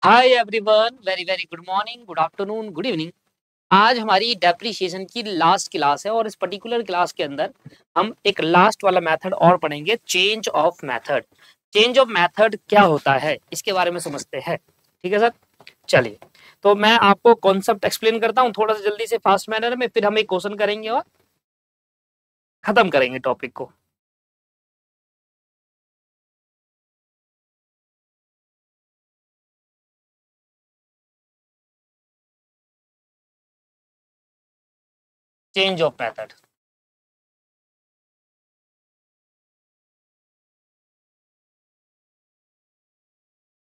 Hi everyone, very very good morning, good afternoon, good evening. आज हमारी depreciation की last class है और इस पर्टिकुलर क्लास के अंदर हम एक लास्ट वाला मेथड और पढ़ेंगे, change of method. Change of method क्या होता है इसके बारे में समझते हैं। ठीक है सर, चलिए। तो मैं आपको कॉन्सेप्ट एक्सप्लेन करता हूँ थोड़ा सा जल्दी से फास्ट मैनर में, फिर हम एक क्वेश्चन करेंगे और खत्म करेंगे टॉपिक को। Change of method.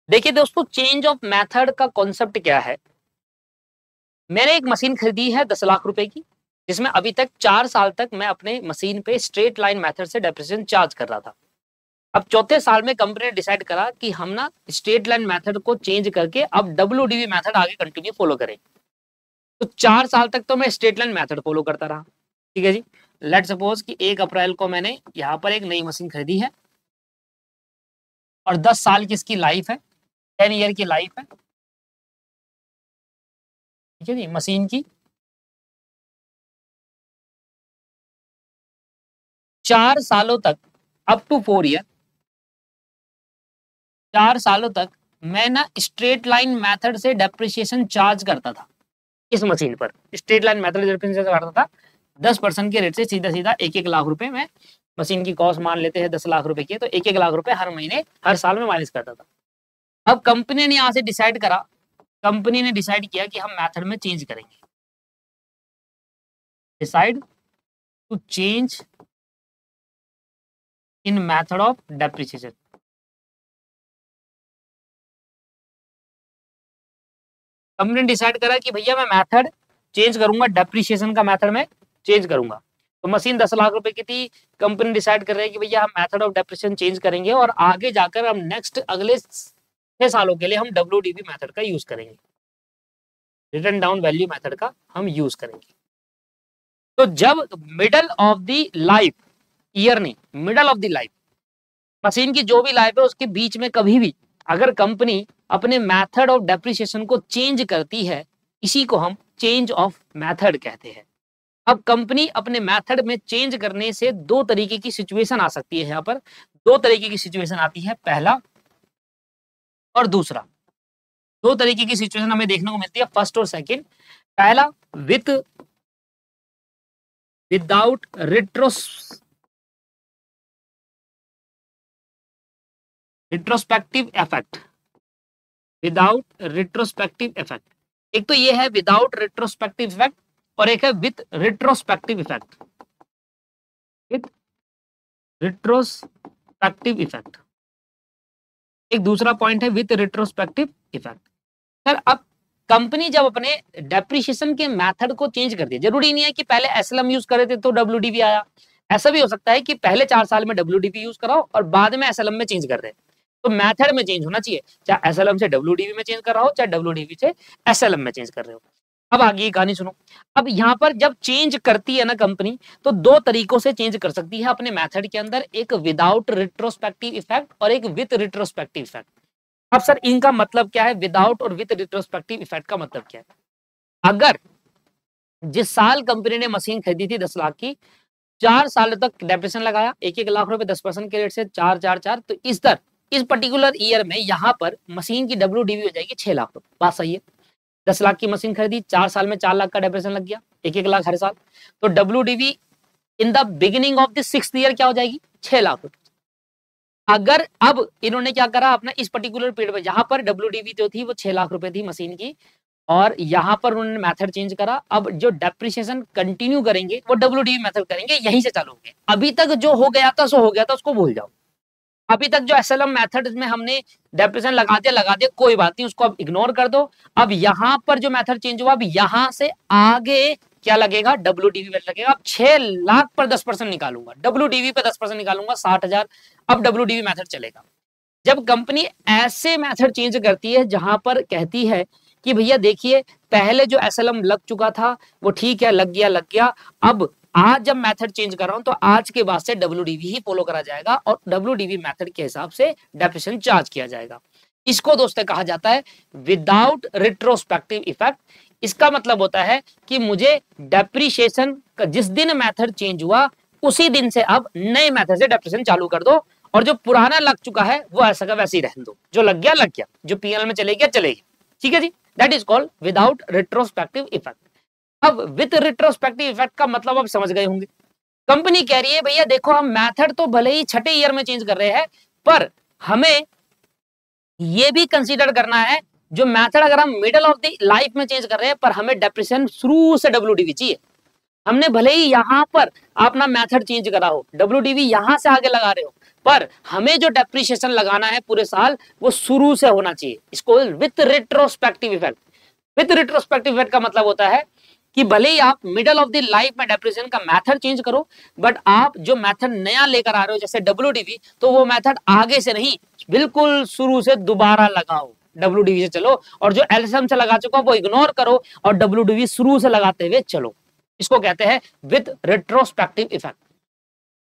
देखिए दोस्तों, चेंज ऑफ मेथड का कॉन्सेप्ट क्या है। मैंने एक मशीन खरीदी है 10 लाख रुपए की, जिसमें अभी तक 4 साल तक मैं अपने मशीन पे स्ट्रेट लाइन मेथड से डेप्रिसिएशन चार्ज कर रहा था। अब चौथे साल में कंपनी ने डिसाइड करा कि हम ना स्ट्रेट लाइन मेथड को चेंज करके अब डब्ल्यूडीवी मेथड आगे कंटिन्यू फॉलो करें। तो 4 साल तक तो मैं स्ट्रेट लाइन मेथड फॉलो करता रहा। ठीक है जी। लेट सपोज कि 1 अप्रैल को मैंने यहाँ पर एक नई मशीन खरीदी है और 10 साल की इसकी लाइफ है, 10 ईयर की लाइफ है। ठीक है जी, मशीन की 4 सालों तक, अप टू 4 ईयर, 4 सालों तक मैं ना स्ट्रेट लाइन मेथड से डेप्रिसिएशन चार्ज करता था। इस मशीन पर स्ट्रेट लाइन मेथड डेप्रिसिएशन करता था 10% के रेट से, सीधा सीधा 1-1 लाख रुपए में। मशीन की कॉस्ट मान लेते हैं 10 लाख रुपए की, तो 1-1 लाख रुपए हर महीने हर साल में माइनस करता था। अब कंपनी ने यहाँ से डिसाइड करा, कंपनी ने डिसाइड किया कि हम मेथड में चेंज करेंगे। Decide to change in method of depreciation. Company ने डिसाइड करा कि भैया मैं मेथड चेंज करूंगा, डेप्रिसिएशन का मेथड में चेंज करूंगा। तो मशीन 10 लाख रुपए की थी, कंपनी डिसाइड कर रही है कि भैया हम मेथड ऑफ डेप्रिसिएशन चेंज करेंगे और आगे जाकर हम नेक्स्ट अगले 6 सालों के लिए हम डब्ल्यूडीबी मेथड का यूज करेंगे, रिटर्न डाउन वैल्यू मेथड का हम यूज करेंगे। तो जब middle of the life, year नहीं, middle of the life, machine की जो भी लाइफ है उसके बीच में कभी भी अगर कंपनी अपने मेथड ऑफ डेप्रिसिएशन को चेंज करती है, इसी को हम चेंज ऑफ मेथड कहते हैं। अब कंपनी अपने मेथड में चेंज करने से दो तरीके की सिचुएशन आ सकती है। यहाँ पर दो तरीके की सिचुएशन आती है, पहला और दूसरा। दो तरीके की सिचुएशन हमें देखने को मिलती है, फर्स्ट और सेकंड। पहला, without retrospective effect. Without retrospective effect, एक तो ये है विदाउट रिट्रोस्पेक्टिव इफेक्ट और एक है with retrospective effect. With retrospective effect, एक दूसरा पॉइंट है विथ रिट्रोस्पेक्टिव इफेक्ट। सर, अब कंपनी जब अपने डेप्रिसिएशन के मेथड को चेंज कर दिया, जरूरी नहीं है कि पहले एसएलएम यूज करे थे तो डब्ल्यूडीबी आया। ऐसा भी हो सकता है कि पहले 4 साल में डब्ल्यूडीबी यूज कराओ और बाद में एसएलएम में चेंज कर दे। तो मेथड में चेंज होना चाहिए, चाहे एसएलएम से डब्ल्यूडीबी में चेंज कर रहा हो, चाहे डब्ल्यूडीबी से एसएलएम में चेंज कर रहे हो। अब आगे की कहानी सुनो। अब यहाँ पर जब चेंज करती है ना कंपनी, तो दो तरीकों से चेंज कर सकती है अपने मेथड के अंदर, एक विदाउट रिट्रोस्पेक्टिव इफेक्ट और एक विथ रिट्रोस्पेक्टिव इफेक्ट। अब सर इनका मतलब क्या है, विदाउट और विथ रिट्रोस्पेक्टिव इफेक्ट का मतलब क्या है। अगर जिस साल कंपनी ने मशीन खरीदी थी 10 लाख की, 4 साल तक डेप्रिसिएशन लगाया, 1-1 लाख रुपए 10% के रेट से 4-4-4, तो इस पर्टिकुलर ईयर में यहाँ पर मशीन की डब्ल्यूडीबी हो जाएगी 6 लाख रुपए। बात सही है। 10 लाख की मशीन खरीदी, 4 साल में 4 लाख का डेप्रिसिएशन लग गया, 1-1 लाख हर साल। तो WDB in the beginning of the 6th year क्या हो जाएगी, 6 लाख रुपए। अगर अब इन्होंने क्या करा, अपना इस पर्टिकुलर पीरियड में जहां पर डब्ल्यूडीबी जो थी वो 6 लाख रुपए थी मशीन की, और यहाँ पर उन्होंने मेथड चेंज करा। अब जो डेप्रिसिएशन कंटिन्यू करेंगे वो डब्ल्यूडीबी मेथड करेंगे, यहीं से चालू होंगे। अभी तक जो हो गया था सो हो गया था, उसको भूल जाओ। अभी तक जो एसएलएम मेथड में हमने डेप्रिसिएशन लगा दिया, कोई बात नहीं, उसको अब इग्नोर कर दो। अब यहाँ पर जो मेथड चेंज हुआ, अब यहाँ से आगे क्या लगेगा, डब्ल्यूडीवी में लगेगा। अब 6 लाख पर 10% निकालूंगा, डब्ल्यूडीवी पे 10% निकालूंगा, 60,000। अब डब्ल्यूडीवी मेथड चलेगा। जब कंपनी ऐसे मेथड चेंज करती है जहां पर कहती है कि भैया देखिए, पहले जो एसएलएम लग चुका था वो ठीक है, लग गया, अब आज जब मेथड चेंज कर रहा हूं तो आज के बाद से डब्ल्यूडीवी ही फॉलो करा जाएगा और डब्ल्यूडीवी मेथड के हिसाब से डेप्रिसिएशन चार्ज किया जाएगा। इसको दोस्तों कहा जाता है विदाउट रिट्रोस्पेक्टिव इफेक्ट। इसका मतलब होता है कि मुझे डेप्रिसिएशन का जिस दिन मेथड चेंज हुआ उसी दिन से अब नए मेथड से डेप्रिसिएशन चालू कर दो, और जो पुराना लग चुका है वो ऐसा का वैसे ही रहने दो, जो लग गया लग गया, जो पीएनएल में चले गया चलेगी। ठीक है जी, that is called without retrospective effect. अब विद रिट्रोस्पेक्टिव इफेक्ट का मतलब आप समझ गए होंगे। कंपनी कह रही है भैया देखो हम मेथड तो भले ही छठे ईयर में चेंज कर रहे हैं, पर हमें ये भी कंसीडर करना है जो मेथड अगर हम मिडल ऑफ द लाइफ में चेंज कर रहे हैं पर हमें डेप्रिसिएशन शुरू से डब्ल्यूडीवी चाहिए। हमने भले ही यहां पर अपना मेथड चेंज करा हो, डब्ल्यूडीवी यहां से आगे लगा रहे हो, पर हमें जो डेप्रिसिएशन लगाना है पूरे साल वो शुरू से होना चाहिए। इसको with retrospective effect. With retrospective effect का मतलब होता है कि भले ही आप मिडल ऑफ द लाइफ में डेप्रिसिएशन का मेथड चेंज करो, बट आप जो मेथड नया लेकर आ रहे हो जैसे डब्ल्यूडीवी, तो वो मेथड आगे से नहीं बिल्कुल शुरू से दोबारा लगाओ, डब्ल्यूडीवी से चलो, और जो एलएसएम से लगा चुका वो इग्नोर करो और डब्ल्यूडीवी शुरू से लगाते हुए चलो। इसको कहते हैं विद रिट्रोस्पेक्टिव इफेक्ट।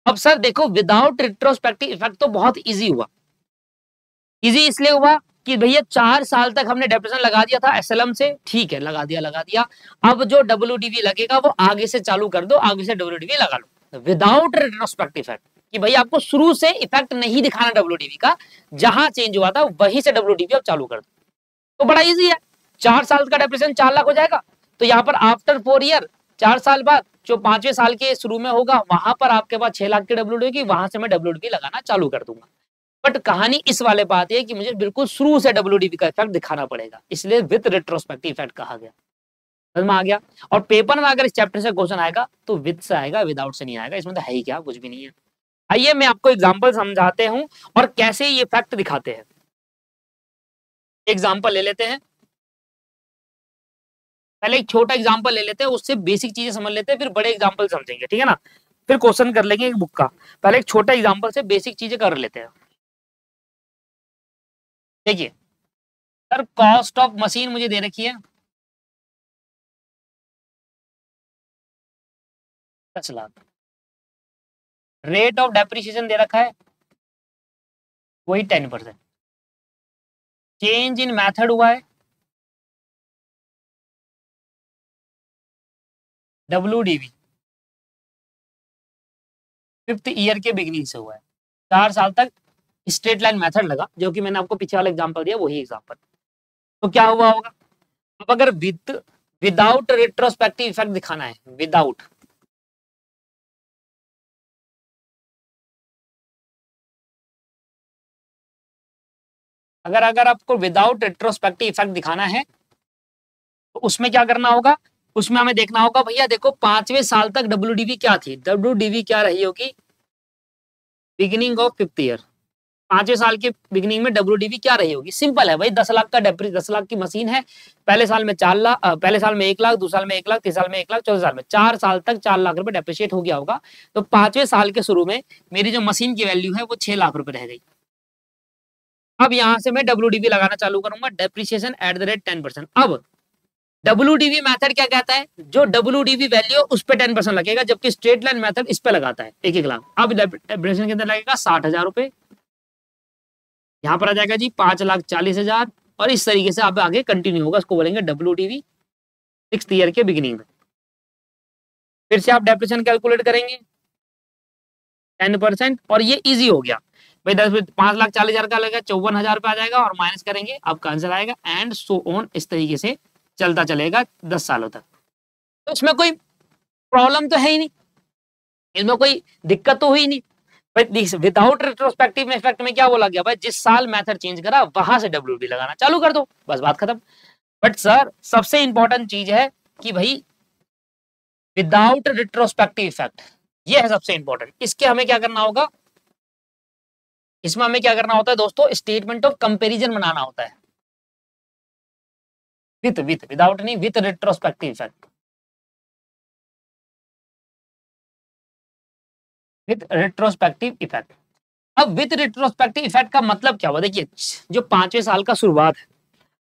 अब सर देखो विदाउट रिट्रोस्पेक्टिव इफेक्ट तो बहुत इजी हुआ। इजी इसलिए हुआ कि भैया 4 साल तक हमने डेप्रिसिएशन लगा दिया था एसएलएम से, ठीक है लगा दिया। अब जो डब्ल्यूडीवी लगेगा वो आगे से चालू कर दो, आगे से डब्ल्यूडीवी लगा लो विदाउट रिट्रोस्पेक्टिव इफेक्ट, कि भैया आपको शुरू से इफेक्ट नहीं दिखाना डब्ल्यूडीवी का, जहां चेंज हुआ था वहीं से डब्ल्यूडीवी अब चालू कर दो। तो बड़ा इजी है, 4 साल का डेप्रिसिएशन 4 लाख हो जाएगा। तो यहाँ पर आफ्टर 4 ईयर 4 साल बाद जो 5वें साल के शुरू में होगा वहां पर आपके पास 6 लाख की डब्ल्यूडीवी, वहां से मैं डब्ल्यूडीवी लगाना चालू कर दूंगा। बट कहानी इस वाले बात है कि मुझे बिल्कुल शुरू से डब्ल्यूडीवी का इफेक्ट दिखाना पड़ेगा, इसलिए विद रिट्रोस्पेक्टिव इफेक्ट कहा गया। समझ में आ गया? और पेपर में अगर इस चैप्टर से क्वेश्चन आएगा तो विद से आएगा, विदाउट से नहीं आएगा। इसमें तो है ही क्या, कुछ भी नहीं है। आइए मैं आपको एग्जांपल समझाते हूं और कैसे ये इफेक्ट दिखाते हैं। एग्जांपल ले लेते हैं, पहले एक छोटा एग्जांपल ले लेते हैं, उससे बेसिक चीजें समझ लेते हैं, फिर बड़े एग्जांपल समझेंगे, ठीक है ना? फिर क्वेश्चन कर लेंगे एक बुक का। पहले एक छोटा एग्जांपल से बेसिक चीजें कर लेते हैं। देखिए सर कॉस्ट ऑफ मशीन मुझे दे रखी है 10 लाख, रेट ऑफ डेप्रिसिएशन दे रखा है वही 10%, चेंज इन मेथड हुआ है डब्ल्यूडीवी 5th ईयर के बिगिनिंग से हुआ है, 4 साल तक स्ट्रेट लाइन मेथड लगा, जो कि मैंने आपको पीछे वाला एग्जांपल दिया वही एग्जांपल। तो क्या हुआ होगा? अब अगर विदाउट रिट्रोस्पेक्टिव इफेक्ट दिखाना है, विदाउट, अगर आपको विदाउट रिट्रोस्पेक्टिव इफेक्ट दिखाना है तो उसमें क्या करना होगा? उसमें हमें देखना होगा भैया देखो 5वें साल तक डब्ल्यूडीवी क्या थी, डब्ल्यूडीवी क्या रही होगी बिगिनिंग ऑफ 5th ईयर, 5वें साल के बिगिनिंग में डब्ल्यूडीवी क्या रही होगी? सिंपल है भाई, 10 लाख का 10 लाख की मशीन है, पहले साल में 4 लाख, पहले साल में 1 लाख, दूसरे साल में 1 लाख, तीसरे साल में 1 लाख, चौथे साल में 4 साल तक 4 लाख रुपए डेप्रिशिएट हो गया होगा। तो 5वें साल के शुरू में मेरी जो मशीन की वैल्यू है वो 6 लाख रुपए रह गई। अब यहां से मैं डब्ल्यूडीवी लगाना चालू करूंगा, डेप्रिसिएशन एट द रेट 10%। अब डब्ल्यूडीवी मेथड क्या कहता है? जो डब्ल्यूडीवी वैल्यू उस पे 10% लगेगा, जबकि स्ट्रेट लाइन मेथड इस पे लगाता है 1-1 लाख। अब डेप्रिसिएशन कितना लगेगा? 60,000 रुपए। यहाँ पर आ जाएगा जी 5,40,000, और इस तरीके से आप आगे कंटिन्यू होगा। इसको बोलेंगे डब्ल्यूडीवी 6th ईयर के बिगिनिंग में। फिर से आप डेप्रिसिएशन कैलकुलेट करेंगे 10%, और ये इजी हो गया भाई। 5,40,000 का लगेगा 54,000 रुपए आ जाएगा, और माइनस करेंगे आपका आंसर आएगा, एंड सो ऑन, इस तरीके से चलता चलेगा 10 सालों तक। तो इसमें कोई प्रॉब्लम तो है ही नहीं, इसमें कोई दिक्कत तो हुई नहीं। विदाउट रिट्रोस्पेक्टिव इफेक्ट में क्या बोला गया भाई? जिस साल मेथड चेंज करा वहां से डब्ल्यूडीवी लगाना चालू कर दो, बस बात खत्म। बट सर सबसे इंपॉर्टेंट चीज है कि भाई विदाउट रिट्रोस्पेक्टिव इफेक्ट, ये है सबसे इंपॉर्टेंट। इसके हमें क्या करना होगा? इसमें हमें क्या करना होता है दोस्तों? स्टेटमेंट ऑफ कंपैरिजन बनाना होता है, विदाउट नहीं, with retrospective effect, with retrospective effect. अब विथ रिट्रोस्पेक्टिव इफेक्ट का मतलब क्या हुआ? देखिए जो 5वें साल का शुरुआत है,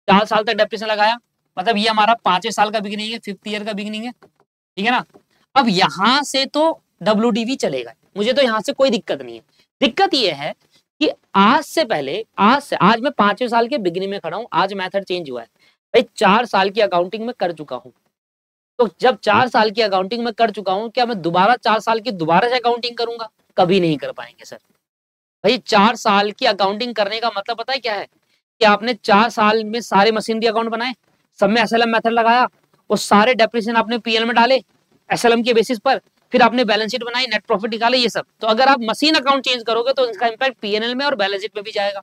4 साल तक डेप्रिसिएशन लगाया, मतलब ये हमारा 5वें साल का बिगिनिंग है, 5th ईयर का बिगिनिंग है, ठीक है ना? अब यहां से तो डब्ल्यूडीवी चलेगा, मुझे तो यहां से कोई दिक्कत नहीं है। दिक्कत ये है कि आज मैं 5वें साल के बिगिनिंग में खड़ा हूं, आज मेथड चेंज हुआ है भाई, 4 साल की अकाउंटिंग में कर चुका हूं, तो जब 4 साल की अकाउंटिंग में कर चुका हूं, क्या मैं दोबारा 4 साल की दोबारा से अकाउंटिंग करूंगा? कभी नहीं कर पाएंगे सर। भाई 4 साल की अकाउंटिंग करने का मतलब पता है क्या है, कि आपने 4 साल में सारे मशीनरी अकाउंट बनाए, सब में एसएलएम मेथड लगाया, वो सारे डेप्रिसिएशन आपने पीएल में डाले एसएलएम के बेसिस पर, फिर आपने बैलेंस शीट बनाई, नेट प्रॉफिट निकाले, ये सब। तो अगर आप मशीन अकाउंट चेंज करोगे तो इसका इंपैक्ट पीएनएल में और बैलेंस शीट में भी जाएगा।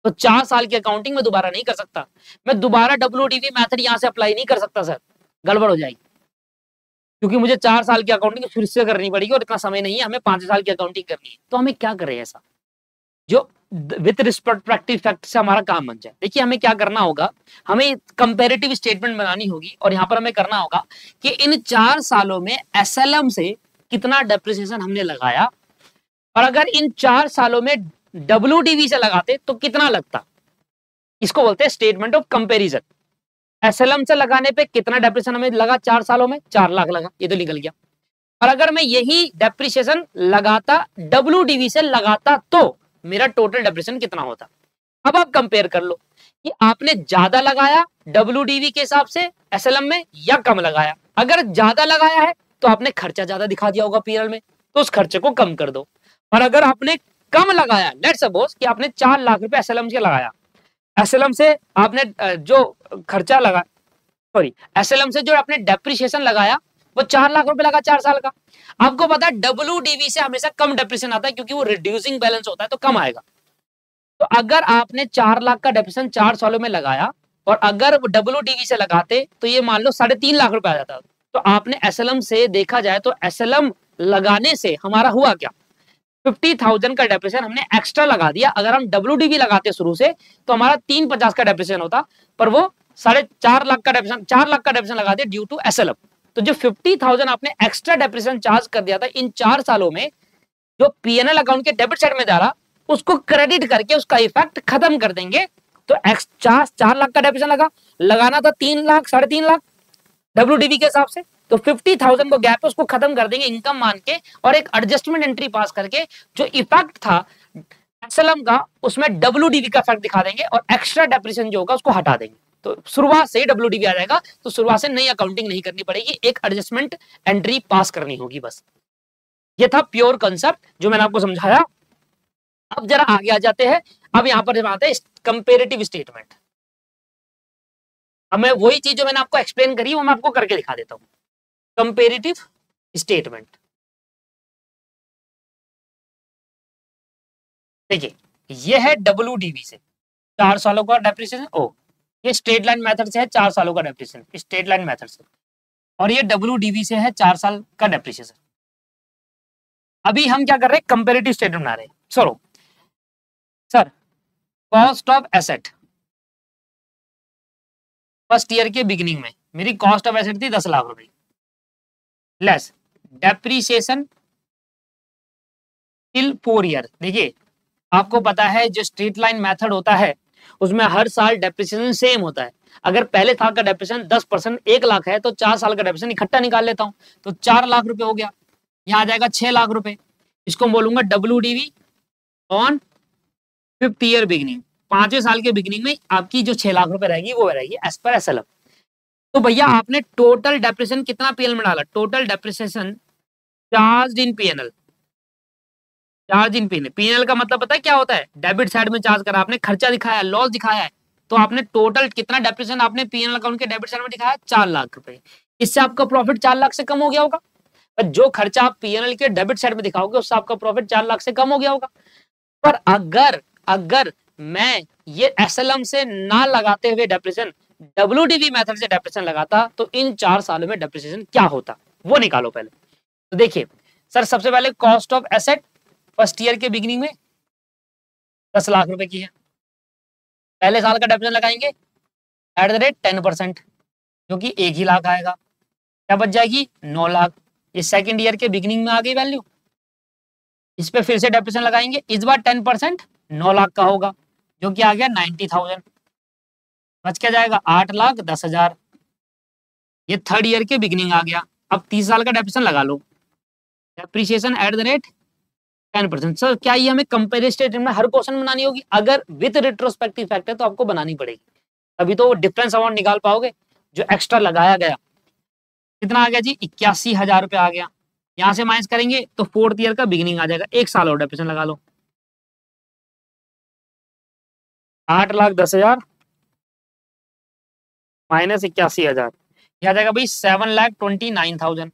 तो 4 साल की अकाउंटिंग में दोबारा नहीं कर सकता, मैं दोबारा डब्ल्यूडीवी मेथड यहां से अप्लाई नहीं कर सकता सर, गड़बड़ हो जाएगी, क्योंकि मुझे 4 साल की अकाउंटिंग फिर से करनी पड़ेगी और इतना समय नहीं है, हमें 5 साल की अकाउंटिंग करनी है। तो हमें क्या करें ऐसा जो विथ रिस्पेक्टिव फैक्ट से हमारा काम बन जाए? देखिए हमें क्या करना होगा, हमें कंपैरेटिव स्टेटमेंट बनानी होगी, और यहां पर हमें करना होगा कि इन 4 सालों में एसएलएम से कितना डेप्रिसिएशन हमने लगाया, और अगर इन 4 सालों में डब्ल्यूडीवी से लगाते तो कितना लगता। इसको बोलते हैं स्टेटमेंट ऑफ कंपैरिजन। एसएलएम से लगाने पे कितना डेप्रिसिएशन हमें लगा 4 सालों में, 4 लाख लगा, ये तो निकल गया। और अगर मैं यही डेप्रिसिएशन लगाता डब्ल्यूडीवी से लगाता तो मेरा टोटल डेप्रिसिएशन कितना होता। अब आप कंपेयर कर लो कि आपने ज्यादा लगाया डब्ल्यूडीवी के हिसाब से एसएलएम में या कम लगाया। अगर ज्यादा लगाया है तो आपने खर्चा ज्यादा दिखा दिया होगा पीएल में, तो उस खर्चे को कम कर दो। और अगर आपने कम लगाया, लेट्स सपोज कि आपने 4 लाख रुपए एसएलएम से लगाया, एसएलएम से आपने जो खर्चा लगा, सॉरी एसएलएम से जो आपने डेप्रिसिएशन लगाया वो 4 लाख रुपए लगा 4 साल का। आपको पता है डब्ल्यूडीवी से हमेशा कम डेप्रिसिएशन आता है, क्योंकि वो रिड्यूसिंग बैलेंस होता है तो कम आएगा। तो अगर आपने 4 लाख का डेप्रिसिएशन 4 सालों में लगाया और अगर डब्ल्यूडीवी से लगाते तो ये मान लो 3.5 लाख रुपए आ जाता। तो आपने एसएलएम से देखा जाए तो एसएलएम लगाने से हमारा हुआ क्या, 50,000 का डेप्रिसिएशन हमने एक्स्ट्रा लगा दिया। अगर हम डब्ल्यूडीवी लगाते शुरू से तो हमारा 350 का डेप्रिसिएशन होता, पर वो 4.5 लाख का डेप्रिसिएशन 4 लाख का डेप्रिसिएशन लगा दिया ड्यू टू एसएलएम। तो जो 50,000 आपने एक्स्ट्रा डेप्रिसिएशन चार्ज कर दिया था इन 4 सालों में, जो पीएनएल अकाउंट के डेबिट साइड में जा रहा, उसको क्रेडिट करके उसका इफेक्ट खत्म कर देंगे। तो 4 लाख का डेप्रिसिएशन लगाना था 3 लाख 3.5 लाख डब्ल्यूडीवी के हिसाब से, तो 50,000 को गैप है उसको खत्म कर देंगे इनकम मान के, और एक एडजस्टमेंट एंट्री पास करके जो इफेक्ट था एसएलएम का उसमें डब्ल्यूडीवी का इफेक्ट दिखा देंगे और एक्स्ट्रा डेप्रिसिएशन जो होगा उसको हटा देंगे। तो शुरुआत से ही डब्ल्यूडीवी आ जाएगा, तो शुरुआत से नई अकाउंटिंग नहीं करनी पड़ेगी, एक एडजस्टमेंट एंट्री पास करनी होगी बस। ये था प्योर कंसेप्ट जो मैंने आपको समझाया। अब जरा आगे आ जाते हैं, अब यहां पर आते हैं कंपेरेटिव स्टेटमेंट। अब मैं वही चीज जो मैंने आपको एक्सप्लेन करी वो मैं आपको करके दिखा देता हूं। कंपेरेटिव स्टेटमेंट, देखिए ये है डब्ल्यूडीवी से 4 सालों का डेप्रिसिएशन, ओ ये स्ट्रेट लाइन मेथड से है 4 सालों का डेप्रिसिएशन स्ट्रेट लाइन मेथड से, और ये डब्ल्यूडीवी से है 4 साल का डेप्रिसिएशन। अभी हम क्या कर रहे हैं, कंपेरेटिव स्टेटमेंट बना रहे हैं। चलो sir, cost of asset first year के बिगिनिंग में मेरी कॉस्ट ऑफ एसेट थी 10 लाख रुपए, लेस डेप्रीसिएशन टिल 4 ईयर। देखिए आपको पता है जो स्ट्रेट लाइन मेथड होता है उसमें हर साल डेप्रीसिएशन सेम होता है। अगर पहले साल का डेप्रीसिएशन 10% 1 लाख है तो 4 साल का डेप्रीसिएशन इकट्ठा निकाल लेता हूं, तो 4 लाख रुपए हो गया, यहाँ आ जाएगा 6 लाख रुपए। इसको बोलूंगा WDV on 5th year beginning, 5वें साल के बिगिनिंग में आपकी जो 6 लाख रुपए रहेगी वो रहेगी एज पर एसएलएम। तो भैया आपने टोटल डेप्रिसिएशन कितना पीएल में डाला, total depreciation charge in PNL, charge in PNL. PNL का मतलब पता है क्या होता है, डेबिट साइड में चार्ज करा, आपने खर्चा दिखाया, लॉस दिखाया है, तो आपने टोटल कितना डेप्रिसिएशन आपने पीएनएल अकाउंट के डेबिट साइड में दिखाया 4 लाख रुपए। इससे आपका प्रॉफिट 4 लाख से कम हो गया होगा। जो खर्चा आप पीएनएल के डेबिट साइड में दिखाओगे उससे आपका प्रॉफिट 4 लाख से कम हो गया होगा। पर अगर मैं ये एसएलएम से ना लगाते हुए डेप्रिसिएशन डब्ल्यूडीवी मेथड से डेप्रिसिएशन लगाता तो इन 4 सालों में डेप्रिसिएशन क्या होता वो निकालो पहले। तो देखिए सर, सबसे पहले cost of asset first year के बिगिनिंग में 10 लाख रुपए की है, पहले साल का डेप्रिसिएशन लगाएंगे एट द रेट 10%, जो कि 1 ही लाख आएगा, क्या बच जाएगी 9 लाख। ये सेकंड ईयर के बिगिनिंग में आ गई वैल्यू, इस पे फिर से डेप्रिसिएशन लगाएंगे, इस बार 10% 9 लाख का होगा, जो कि आ गया 90,000, बच क्या जाएगा 8,10,000। ये थर्ड ईयर के बिगिनिंग आ गया। अब 30 साल का डेप्रिसिएशन लगा लो, depreciation at the rate 10%। Sir क्या ये हमें कंपेरेटिव स्टेटमेंट में हर क्वेश्चन बनानी होगी? अगर विद रिट्रोस्पेक्टिव इफेक्ट है तो आपको बनानी पड़ेगी, अभी तो डिफरेंस अमाउंट निकाल पाओगे जो एक्स्ट्रा लगाया गया। कितना आ गया जी? 81,000 रुपया आ गया। यहां से माइनस करेंगे तो फोर्थ ईयर का बिगिनिंग आ जाएगा, एक साल और डेप्रिसिएशन लगा लो। 8,10,000 माइनस 81,000, यह आ जाएगा भाई 7,29,000।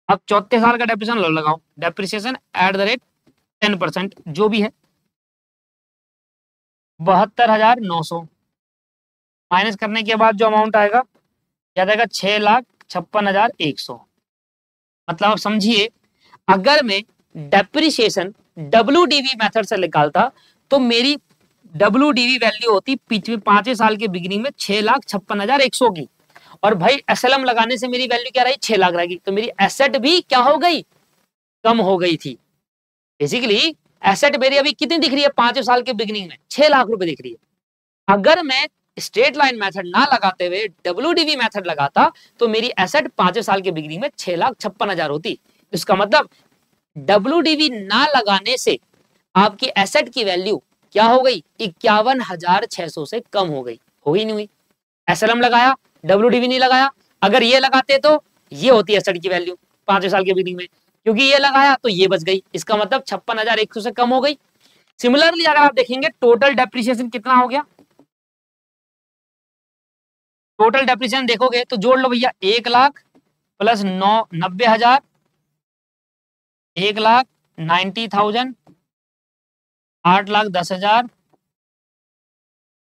अब चौथे साल का डेप्रिसिएशन लगाओ, डेप्रिसिएशन एट द रेट 10% जो भी है 72,900 माइनस करने के बाद जो अमाउंट आएगा क्या आएगा? 6,56,100। मतलब आप समझिए, अगर मैं डेप्रिसिएशन WDV मेथड से निकालता तो मेरी WDV वैल्यू होती पिछले 5 साल के बिगिनिंग में 6,56,100 की, और भाई SLM लगाने से मेरी वैल्यू क्या रही? 6 लाख रहेगी। तो मेरी एसेट भी क्या हो गई? कम हो गई थी। बेसिकली एसेट मेरी अभी कितनी दिख रही है 5 साल के बिगिनिंग में? 6 लाख रुपए दिख रही है। अगर मैं स्ट्रेट लाइन मेथड ना लगाते हुए WDV मेथड लगाता तो मेरी एसेट 5 साल के बिगिनिंग में 6,56,000 होती। इसका मतलब WDV ना लगाने से आपकी एसेट की वैल्यू क्या हो गई? 51,600 से कम हो गई। हो ही नहीं हुई। SLM लगाया, WDV नहीं लगाया। अगर ये लगाते तो ये होती एसेट की वैल्यू 5 साल के बिगिनिंग में, क्योंकि ये लगाया तो ये बच गई। इसका मतलब 56,100 से कम हो गई। सिमिलरली अगर आप देखेंगे टोटल डेप्रिसिएशन कितना हो गया, टोटल डेप्रिसिएशन देखोगे तो जोड़ लो भैया, 1 लाख प्लस 90,000, 1,90,000, 8,10,000,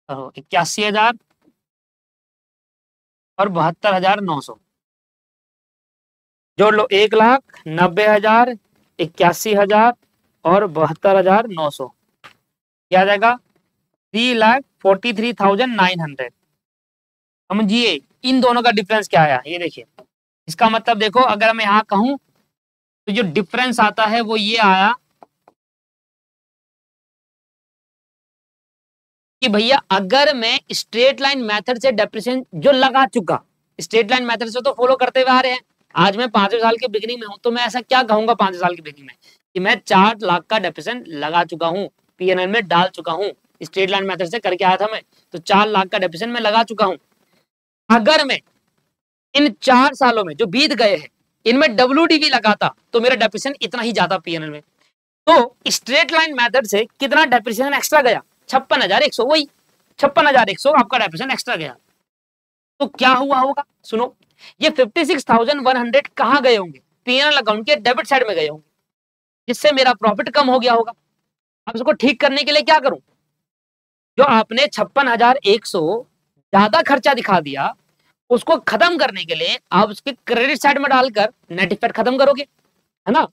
81,000 और 72,900। जोड़ लो 1,90,000, 81,000 और 72,900, क्या आ जाएगा? 3,43,900। समझिए इन दोनों का डिफरेंस क्या आया, ये देखिए। इसका मतलब देखो, अगर मैं यहां कहूं तो जो डिफरेंस आता है वो ये आया कि भैया अगर मैं स्ट्रेट लाइन मेथड से डेप्रिसिएशन जो लगा चुका, स्ट्रेट लाइन मेथड से तो फॉलो करते हुए आ रहे हैं, आज मैं 5 साल के बिगिनिंग में हूं, तो मैं ऐसा क्या कहूंगा 5 साल के बिगिनिंग में कि मैं 4 लाख का डेप्रिसिएशन लगा चुका हूं, PNL में डाल चुका हूं। स्ट्रेट लाइन मेथड से करके आया था मैं, तो 4 लाख का डेप्रिसिएशन मैं लगा चुका हूं। अगर मैं इन 4 सालों में जो बीत गए हैं इनमें WDV लगाता तो मेरा डेप्रिसिएशन इतना ही ज्यादा PNL में। तो स्ट्रेट लाइन मेथड से कितना डेप्रिसिएशन एक्स्ट्रा गया? 56,100, वही 56,100 आपका डेप्रिसिएशन एक्स्ट्रा गया। तो क्या हुआ होगा? सुनो, ये 56,100 कहां गए होंगे? PNL अकाउंट के डेबिट साइड में गए होंगे, जिससे मेरा प्रॉफिट कम हो गया होगा। अब इसको ठीक करने के लिए क्या करूं? जो आपने 56,100 ज्यादा खर्चा दिखा दिया, उसको खत्म करने के लिए आप उसके क्रेडिट साइड में डालकर नेट इफेक्ट खत्म करोगे, है ना?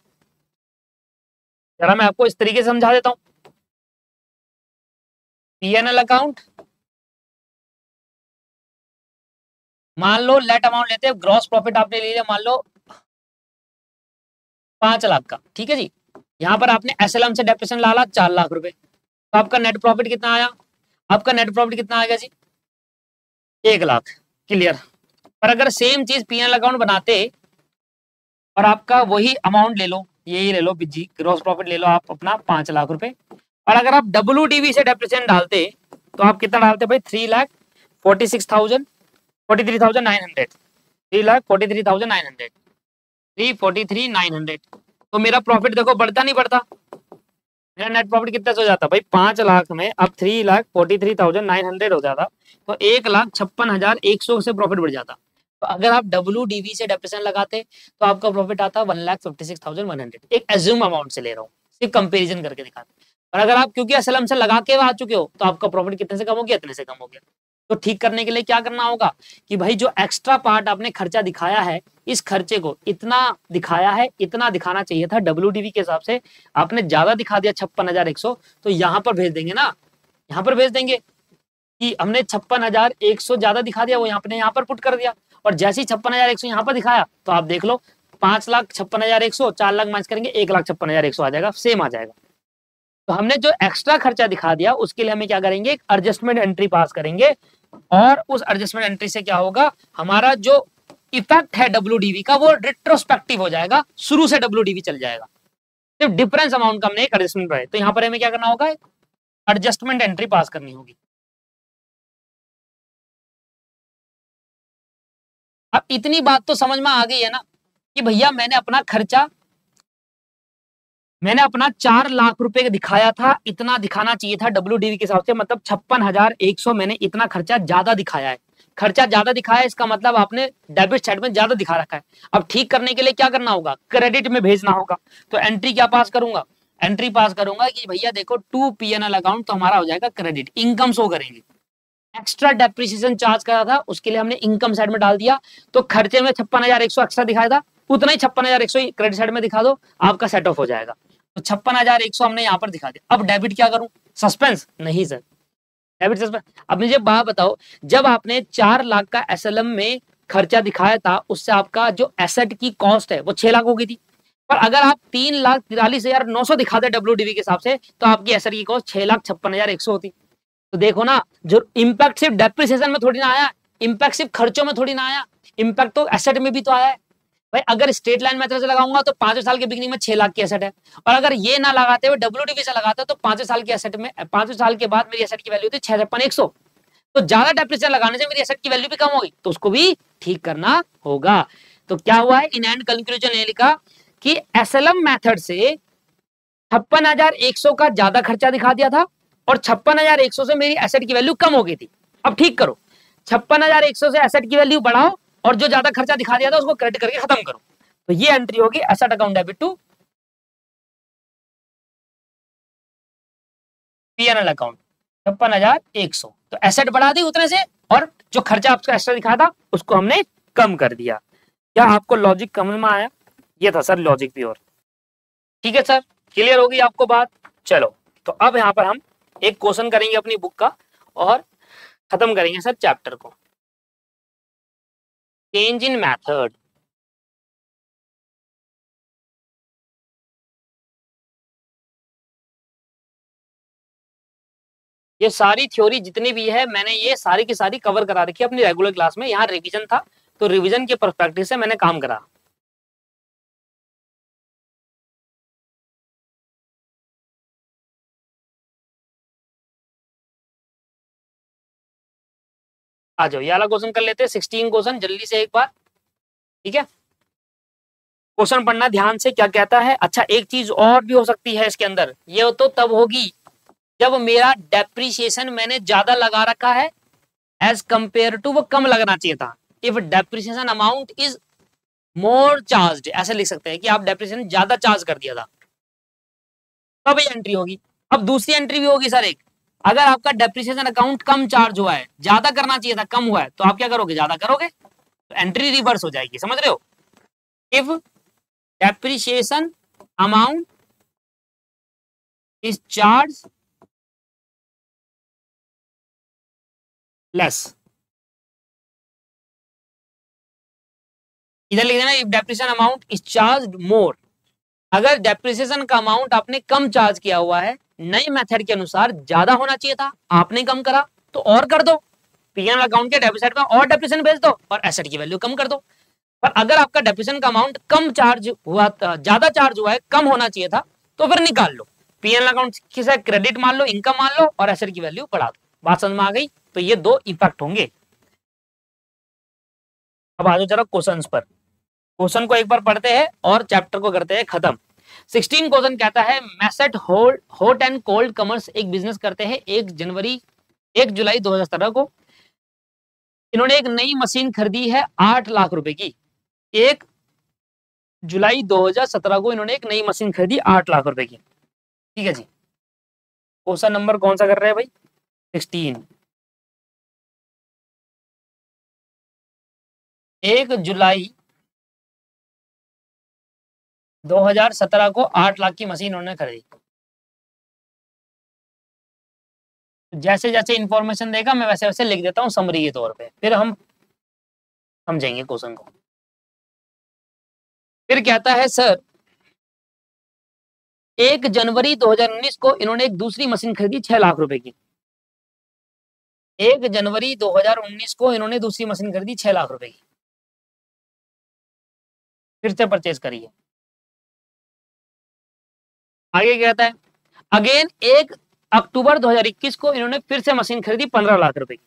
जरा मैं आपको इस तरीके से समझा देता हूं। PNL अकाउंट, मान लो लेट अमाउंट लेते हैं, ग्रॉस प्रॉफिट आपने ले लिया मान लो 5 लाख का, ठीक है जी। यहां पर आपने SLM से डेप्रिसिएशन डाला 4 लाख रुपए, तो आपका नेट प्रॉफिट कितना आया? आपका नेट प्रॉफिट कितना आएगा जी? 1 लाख। क्लियर? पर अगर सेम चीज PNL अकाउंट बनाते और आपका वही अमाउंट ले लो, यही ले लो जी, ग्रॉस प्रॉफिट ले लो आप अपना 5 लाख रुपए, और अगर आप WDV से डेप्रिसिएशन डालते तो आप कितना डालते भाई? 3,46,000, 43,900, 3,43,900, 3,43,900। तो मेरा प्रॉफिट देखो बढ़ता नहीं बढ़ता? मेरा नेट प्रॉफिट कितना हो जाता भाई? 5 लाख में अब 3,43,900 हो जाता, तो 1,56,100 से प्रॉफिट बढ़ जाता। तो अगर आप WDV से डेप्रिसिएशन लगाते तो आपका प्रॉफिट आता 1,56,100। एक एज्यूम अमाउंट से ले रहा हूँ, सिर्फ कंपेरिजन करके दिखाते। और अगर आप क्योंकि SLM से लगा के आ चुके हो तो आपका प्रॉफिट कितने से कम हो गया? इतने से कम हो गया। तो ठीक करने के लिए क्या करना होगा कि भाई जो एक्स्ट्रा पार्ट आपने खर्चा दिखाया है, इस खर्चे को इतना दिखाया है, इतना दिखाना चाहिए था WDV के हिसाब से, आपने ज्यादा दिखा दिया 56,100, तो यहाँ पर भेज देंगे ना, यहाँ पर भेज देंगे कि हमने 56,100 ज्यादा दिखा दिया, वो यहाँ पर पुट कर दिया। और जैसे ही 56,100 यहाँ पर दिखाया तो आप देख लो 5,56,100, 4 लाख माइनस करेंगे 1,56,100 आ जाएगा, सेम आ जाएगा। तो हमने जो एक्स्ट्रा खर्चा दिखा दिया उसके लिए हमें क्या करेंगे? एक एडजस्टमेंट एंट्री पास करेंगे, और उस एडजस्टमेंट एंट्री से क्या होगा? हमारा जो इफेक्ट है WDV का वो रिट्रोस्पेक्टिव हो जाएगा, शुरू से WDV चल जाएगा। सिर्फ डिफरेंस अमाउंट का हमने एक एडजस्टमेंट बनाया, तो यहाँ पर हमें क्या करना होगा, एडजस्टमेंट एंट्री पास करनी होगी। अब इतनी बात तो समझ में आ गई है ना कि भैया मैंने अपना 4 लाख रुपए दिखाया था, इतना दिखाना चाहिए था डब्ल्यूडीवी के हिसाब से, मतलब 56,100 मैंने इतना खर्चा ज्यादा दिखाया है। खर्चा ज्यादा दिखाया है, इसका मतलब आपने डेबिट साइड में ज्यादा दिखा रखा है। अब ठीक करने के लिए क्या करना होगा, क्रेडिट में भेजना होगा। तो एंट्री क्या पास करूंगा, एंट्री पास करूंगा कि भैया देखो टू पीएनएल अकाउंट, तो हमारा हो जाएगा क्रेडिट, इनकम शो करेंगे। एक्स्ट्रा डेप्रिसिएशन चार्ज करा था, उसके लिए हमने इनकम साइड में डाल दिया, तो खर्चे में 56,100 एक्स्ट्रा दिखाया था, उतना ही 56,100 क्रेडिट साइड में दिखा दो, आपका सेट ऑफ हो जाएगा। तो 56,100 हमने यहाँ पर दिखा दिया। अब डेबिट क्या करूं, सस्पेंस नहीं सर, डेबिट सस्पेंस। अब मुझे बात बताओ, जब आपने 4 लाख का एसएलएम में खर्चा दिखाया था, उससे आपका जो एसेट की कॉस्ट है वो 6 लाख हो गई थी। पर अगर आप 3,43,900 दिखाते डब्ल्यूडीवी के हिसाब से, तो आपकी एसेट की कॉस्ट 6,56,100 होती। तो देखो ना, जो इम्पैक्ट सिर्फ डेप्रिसिएशन में थोड़ी ना आया, इम्पैक्ट सिर्फ खर्चों में थोड़ी ना आया, इम्पैक्ट तो एसेट में भी तो आया है। भाई अगर स्ट्रेट लाइन मेथड से लगाऊंगा तो 5 साल के बिगनिंग में 6 लाख की एसेट है, और अगर ये ना लगाते हुए डब्ल्यूडीवी से लगाते तो 5 साल की एसेट में 5 साल के बाद मेरी एसेट की वैल्यू थी 6,56,100। तो ज्यादा डेप्रिसिएशन लगाने से मेरी एसेट की वैल्यू भी कम होगी, तो उसको भी ठीक करना होगा। तो क्या हुआ है, इन एंड कंक्लूजन ये लिखा कि एसएलएम मेथड से 56,100 का ज्यादा खर्चा दिखा दिया था, और 56,100 से मेरी एसेट की वैल्यू कम हो गई थी। अब ठीक करो, 56,100 से एसेट की वैल्यू बढ़ाओ, और जो ज्यादा खर्चा दिखा दिया था उसको क्रेडिट करके खत्म करो। तो ये एंट्री होगी asset account debit to PNL account 56,100। तो एसेट बढ़ा दी उतने से, और जो खर्चा आपका एक्स्ट्रा दिखा था उसको हमने कम कर दिया। क्या आपको लॉजिक समझ में आया? ये था सर लॉजिक प्योर। ठीक है सर, क्लियर होगी आपको बात? चलो, तो अब यहां पर हम एक क्वेश्चन करेंगे अपनी बुक का, और खत्म करेंगे सर चैप्टर को। Change in method. ये सारी थ्योरी जितनी भी है मैंने ये सारी की सारी कवर करा रखी है अपनी रेगुलर क्लास में। यहाँ रिवीजन था, तो रिवीजन के पर्सपेक्टिव से मैंने काम करा। आ जाओ, ये वाला क्वेश्चन कर लेते हैं, 16 क्वेश्चन जल्दी से एक बार। ठीक है, क्वेश्चन पढ़ना ध्यान से, क्या कहता है। अच्छा, एक चीज और भी हो सकती है इसके अंदर, ये तो तब होगी जब मेरा डेप्रिसिएशन मैंने ज्यादा लगा रखा है एज कंपेयर टू वो कम लगना चाहिए था। If depreciation amount is more charge, ऐसे लिख सकते हैं कि आप डेप्रिसिएशन ज्यादा चार्ज कर दिया था, तब ये एंट्री होगी। अब दूसरी एंट्री भी होगी सर एक, अगर आपका डेप्रिसिएशन अकाउंट कम चार्ज हुआ है, ज्यादा करना चाहिए था कम हुआ है, तो आप क्या करोगे, ज्यादा करोगे, तो एंट्री रिवर्स हो जाएगी। समझ रहे हो? If depreciation amount is charge less, इधर लिख देना if depreciation amount is charge more. अगर डेप्रिसिएशन का अमाउंट आपने कम चार्ज किया हुआ है, नए मेथड के अनुसार ज्यादा होना चाहिए था, आपने कम करा, तो और कर दो, पीएनएल अकाउंट के डेबिट साइड में और डेप्रिसिएशन भेज दो, और एसेट की वैल्यू कम कर दो। पर अगर आपका डेप्रिसिएशन का अमाउंट कम चार्ज हुआ, ज्यादा चार्ज हुआ है, कम होना चाहिए था, तो फिर निकाल लो, पीएनएल अकाउंट से क्रेडिट मान लो, इनकम मान लो, और एसेट की वैल्यू बढ़ा दो। बात समझ में आ गई? तो ये दो इफेक्ट होंगे। अब आ जाओ जरा क्वेश्चंस पर। क्वेश्चन को एक बार पढ़ते हैं और चैप्टर को करते हैं खत्म। 16 क्वेश्चन कहता है, मैसेट हॉट एंड कोल्ड कॉमर्स एक बिजनेस करते हैं। 1 जुलाई 2017 को इन्होंने एक नई मशीन खरीदी है 8 लाख रुपए की। 1 जुलाई 2017 को इन्होंने एक नई मशीन खरीदी 8 लाख रुपए की। ठीक है जी, क्वेश्चन नंबर कौन सा कर रहे हैं भाई? 16। 1 जुलाई 2017 को 8 लाख की मशीन उन्होंने खरीदी। जैसे जैसे इंफॉर्मेशन देगा मैं वैसे वैसे लिख देता हूँ समरी के तौर पे, फिर हम समझेंगे क्वेश्चन को। फिर कहता है सर, 1 जनवरी 2019 को इन्होंने एक दूसरी मशीन खरीदी 6 लाख रुपए की। 1 जनवरी 2019 को इन्होंने दूसरी मशीन खरीदी 6 लाख रुपए की, फिर से परचेज करिए। आगे क्या कहता है, अगेन 1 अक्टूबर 2021 को इन्होंने फिर से मशीन खरीदी 15 लाख रुपए की।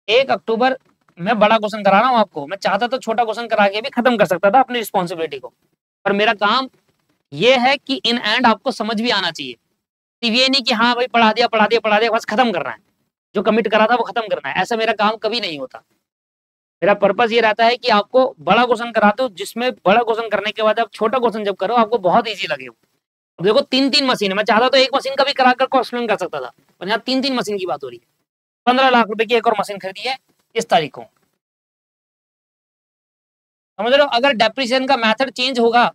1 अक्टूबर, मैं बड़ा क्वेश्चन करा रहा हूं आपको, मैं चाहता तो छोटा क्वेश्चन करा के भी खत्म कर सकता था अपनी रिस्पॉन्सिबिलिटी को, पर मेरा काम ये है कि इन एंड आपको समझ भी आना चाहिए। सिर्फ ये नहीं कि हाँ भाई पढ़ा दिया बस खत्म करना है, जो कमिट करा था वो खत्म करना है, ऐसा मेरा काम कभी नहीं होता। मेरा पर्पस ये रहता है कि आपको बड़ा क्वेश्चन कराते हो, जिसमें बड़ा क्वेश्चन करने के बाद आप छोटा क्वेश्चन जब करो आपको बहुत ईजी लगे। अब देखो 3 मशीन है, मैं चाहता तो एक मशीन का भी करा कर एक्सप्लेन कर सकता था, पर यहाँ 3 मशीन की बात हो रही है। 15 लाख रुपए की एक और मशीन खरीदी है इस तारीख को, समझ रहे हो। अगर डेप्रिसिएशन का मेथड चेंज होगा,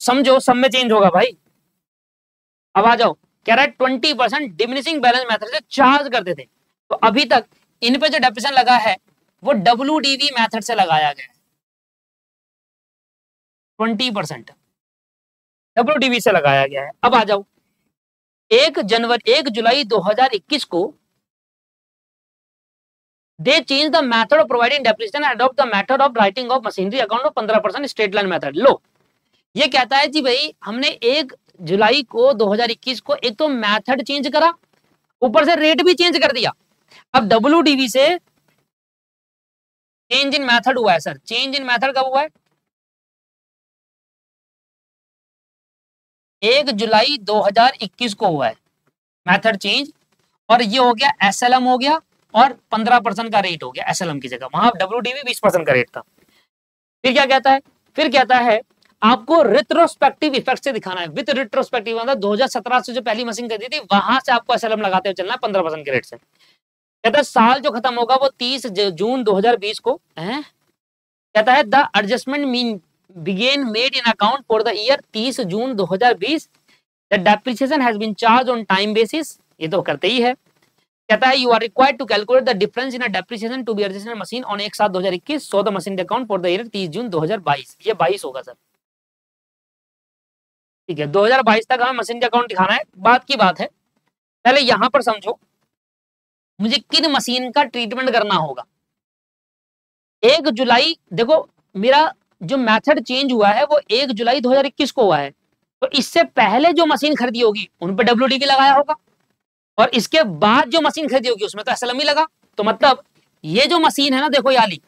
समझो सब में चेंज होगा भाई। अब आ जाओ, कह रहा है 20% डिमिनिशिंग बैलेंस मेथड से चार्ज करते थे, तो अभी तक इन पे जो डेप्रिसिएशन लगा है वो WDV मेथड से लगाया गया है। 20% WDV से लगाया गया है। अब आ जाओ, 1 जुलाई 2021 को they change the method of providing depreciation, adopt the method of writing off machinery account of 15% straight line method. लो, ये कहता है जी भाई हमने 1 जुलाई को 2021 को एक तो मेथड चेंज करा, ऊपर से रेट भी चेंज कर दिया। अब WDV से चेंज इन मेथड हुआ है सर। चेंज इन मेथड कब हुआ है? 1 जुलाई 2021 को हुआ है मेथड चेंज, और ये हो गया SLM हो गया, और 15% का रेट हो गया SLM की जगह, वहां WDV 20% का रेट था। फिर क्या कहता है? फिर कहता है आपको रिट्रोस्पेक्टिव इफेक्ट से दिखाना है। विद रिट्रोस्पेक्टिव मतलब 2017 से जो पहली मशीन खरीदी थी वहां से आपको SLM लगाते हुए चलना है 15% के रेट से। कहता है साल जो खत्म होगा वो 30 जून 2020 को है। कहता है द एडजस्टमेंट मीन बिगेन made in account for the year 30 June 2020। The depreciation has been charge on time basis, ये तो करते ही है। कहता है you are required to calculate the difference in a depreciation to be adjusted machine on 1/7/2021 so the machine account for the year 30 June 2022। ये 22 होगा sir, ठीक है। 2022 तक हमें मशीन का अकाउंट दिखाना है। बात की बात है, पहले यहां पर समझो मुझे किन मशीन का ट्रीटमेंट करना होगा। 1 जुलाई, देखो मेरा जो मेथड चेंज हुआ है वो 1 जुलाई 2021 को हुआ है, तो इससे पहले जो मशीन खरीदी होगी उन पर WDV लगाया होगा, और इसके बाद जो मशीन खरीदी होगी उसमें तो SLM ही लगा। तो मतलब ये जो मशीन है ना, देखो याली,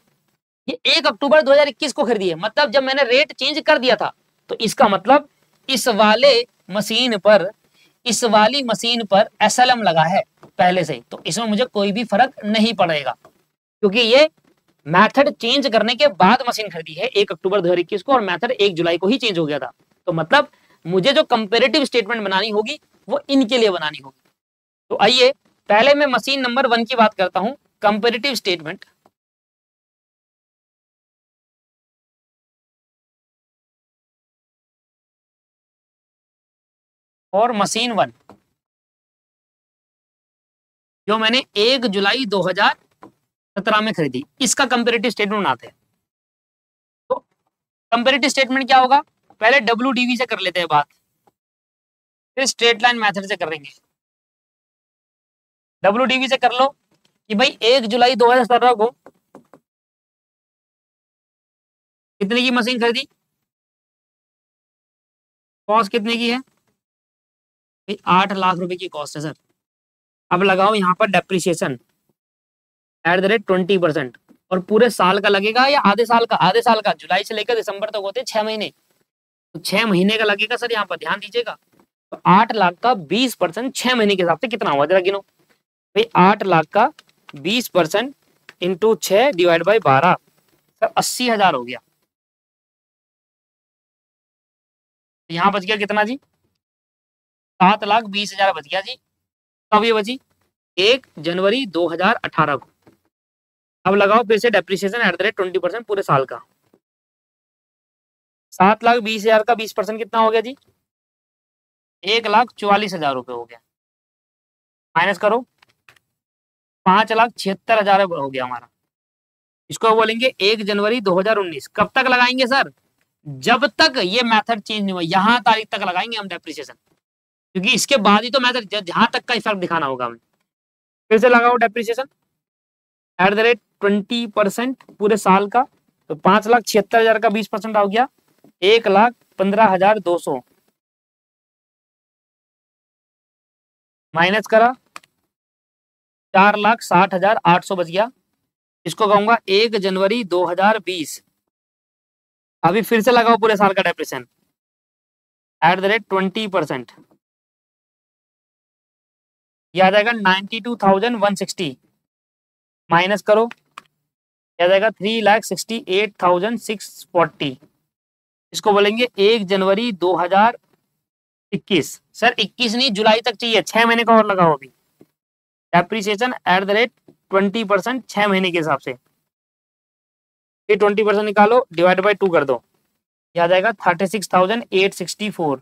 ये 1 अक्टूबर 2021 को खरीदी है, मतलब जब मैंने रेट चेंज कर दिया था, तो इसका मतलब इस वाली मशीन पर SLM लगा है पहले से, तो इसमें मुझे कोई भी फर्क नहीं पड़ेगा, क्योंकि ये मेथड चेंज करने के बाद मशीन खरीदी है 1 अक्टूबर 2021 को, और मेथड 1 जुलाई को ही चेंज हो गया था। तो मतलब मुझे जो कंपेरेटिव स्टेटमेंट बनानी होगी वो इनके लिए बनानी होगी। तो आइए पहले मैं मशीन नंबर 1 की बात करता हूं, कंपेरेटिव स्टेटमेंट। और मशीन 1 जो मैंने 1 जुलाई 2017 में खरीदी, इसका कंपेरेटिव स्टेटमेंट बनाते हैं। तो कंपेरेटिव स्टेटमेंट क्या होगा? पहले WDV से कर लेते हैं बात, फिर स्ट्रेट लाइन मेथड से करेंगे। WDV से कर लो कि भाई 1 जुलाई 2017 को कितने की मशीन खरीदी, कॉस्ट कितने की है? 8 लाख रुपए की कॉस्ट है सर। अब लगाओ यहाँ पर डेप्रिसिएशन @20%, और पूरे साल का लगेगा या आधे साल का? आधे साल का, जुलाई से लेकर दिसंबर तक होते हैं 6 महीने, तो 6 महीने का लगेगा सर, यहाँ पर ध्यान दीजिएगा। तो 8 लाख का 20% 6 महीने के हिसाब से कितना हुआ, जरा गिनो भाई। 8 लाख का 20% इंटू 6 डिवाइड बाई 12, सर 80,000 हो गया। यहाँ बच गया कितना जी? 7,20,000 बच गया जी। कब ये बची? 1 जनवरी 2018 को। अब लगाओ फिर से डेप्रिसिएशन @20% पूरे साल का। 7,20,000 का 20% कितना हो गया जी? 1,44,000 रुपए हो गया। माइनस करो, 5,76,000 हो गया हमारा। इसको बोलेंगे 1 जनवरी 2019। कब तक लगाएंगे सर? जब तक ये मेथड चेंज नहीं हुआ, यहां तारीख तक लगाएंगे हम डेप्रिसिएशन, क्योंकि इसके बाद ही तो मेथड जहां तक का इफेक्ट दिखाना होगा हमें। फिर से लगाओ डेप्रिसिएशन @20% पूरे साल का, तो 5,76,000 का 20% आ गया 1,15,200। माइनस करा 4,60,800 बच गया। इसको कहूंगा 1 जनवरी 2020। अभी फिर से लगाओ पूरे साल का डेप्रिसिएशन @20%। यह आ जाएगा 92,160 माइनस करो, यह आ जाएगा 3,68,640। इसको बोलेंगे 1 जनवरी 2021। सर 21 नहीं, जुलाई तक चाहिए, 6 महीने का और लगाओ अभी। डेप्रिसिएशन @20%, 6 महीने के हिसाब से। फिर 20% निकालो, डिवाइड बाई 2 कर दो, यह आ जाएगा 36,864।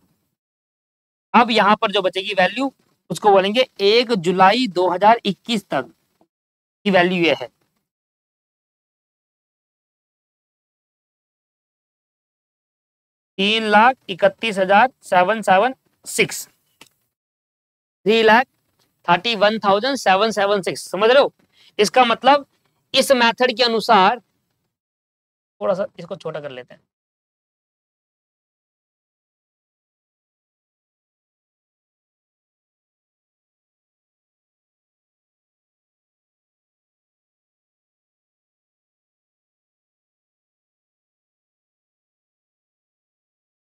अब यहां पर जो बचेगी वैल्यू उसको बोलेंगे 1 जुलाई 2021 तक की वैल्यू ये है। $3,31,776, 3,31,776। समझ रहे हो? इसका मतलब इस मेथड के अनुसार, थोड़ा सा इसको छोटा कर लेते हैं।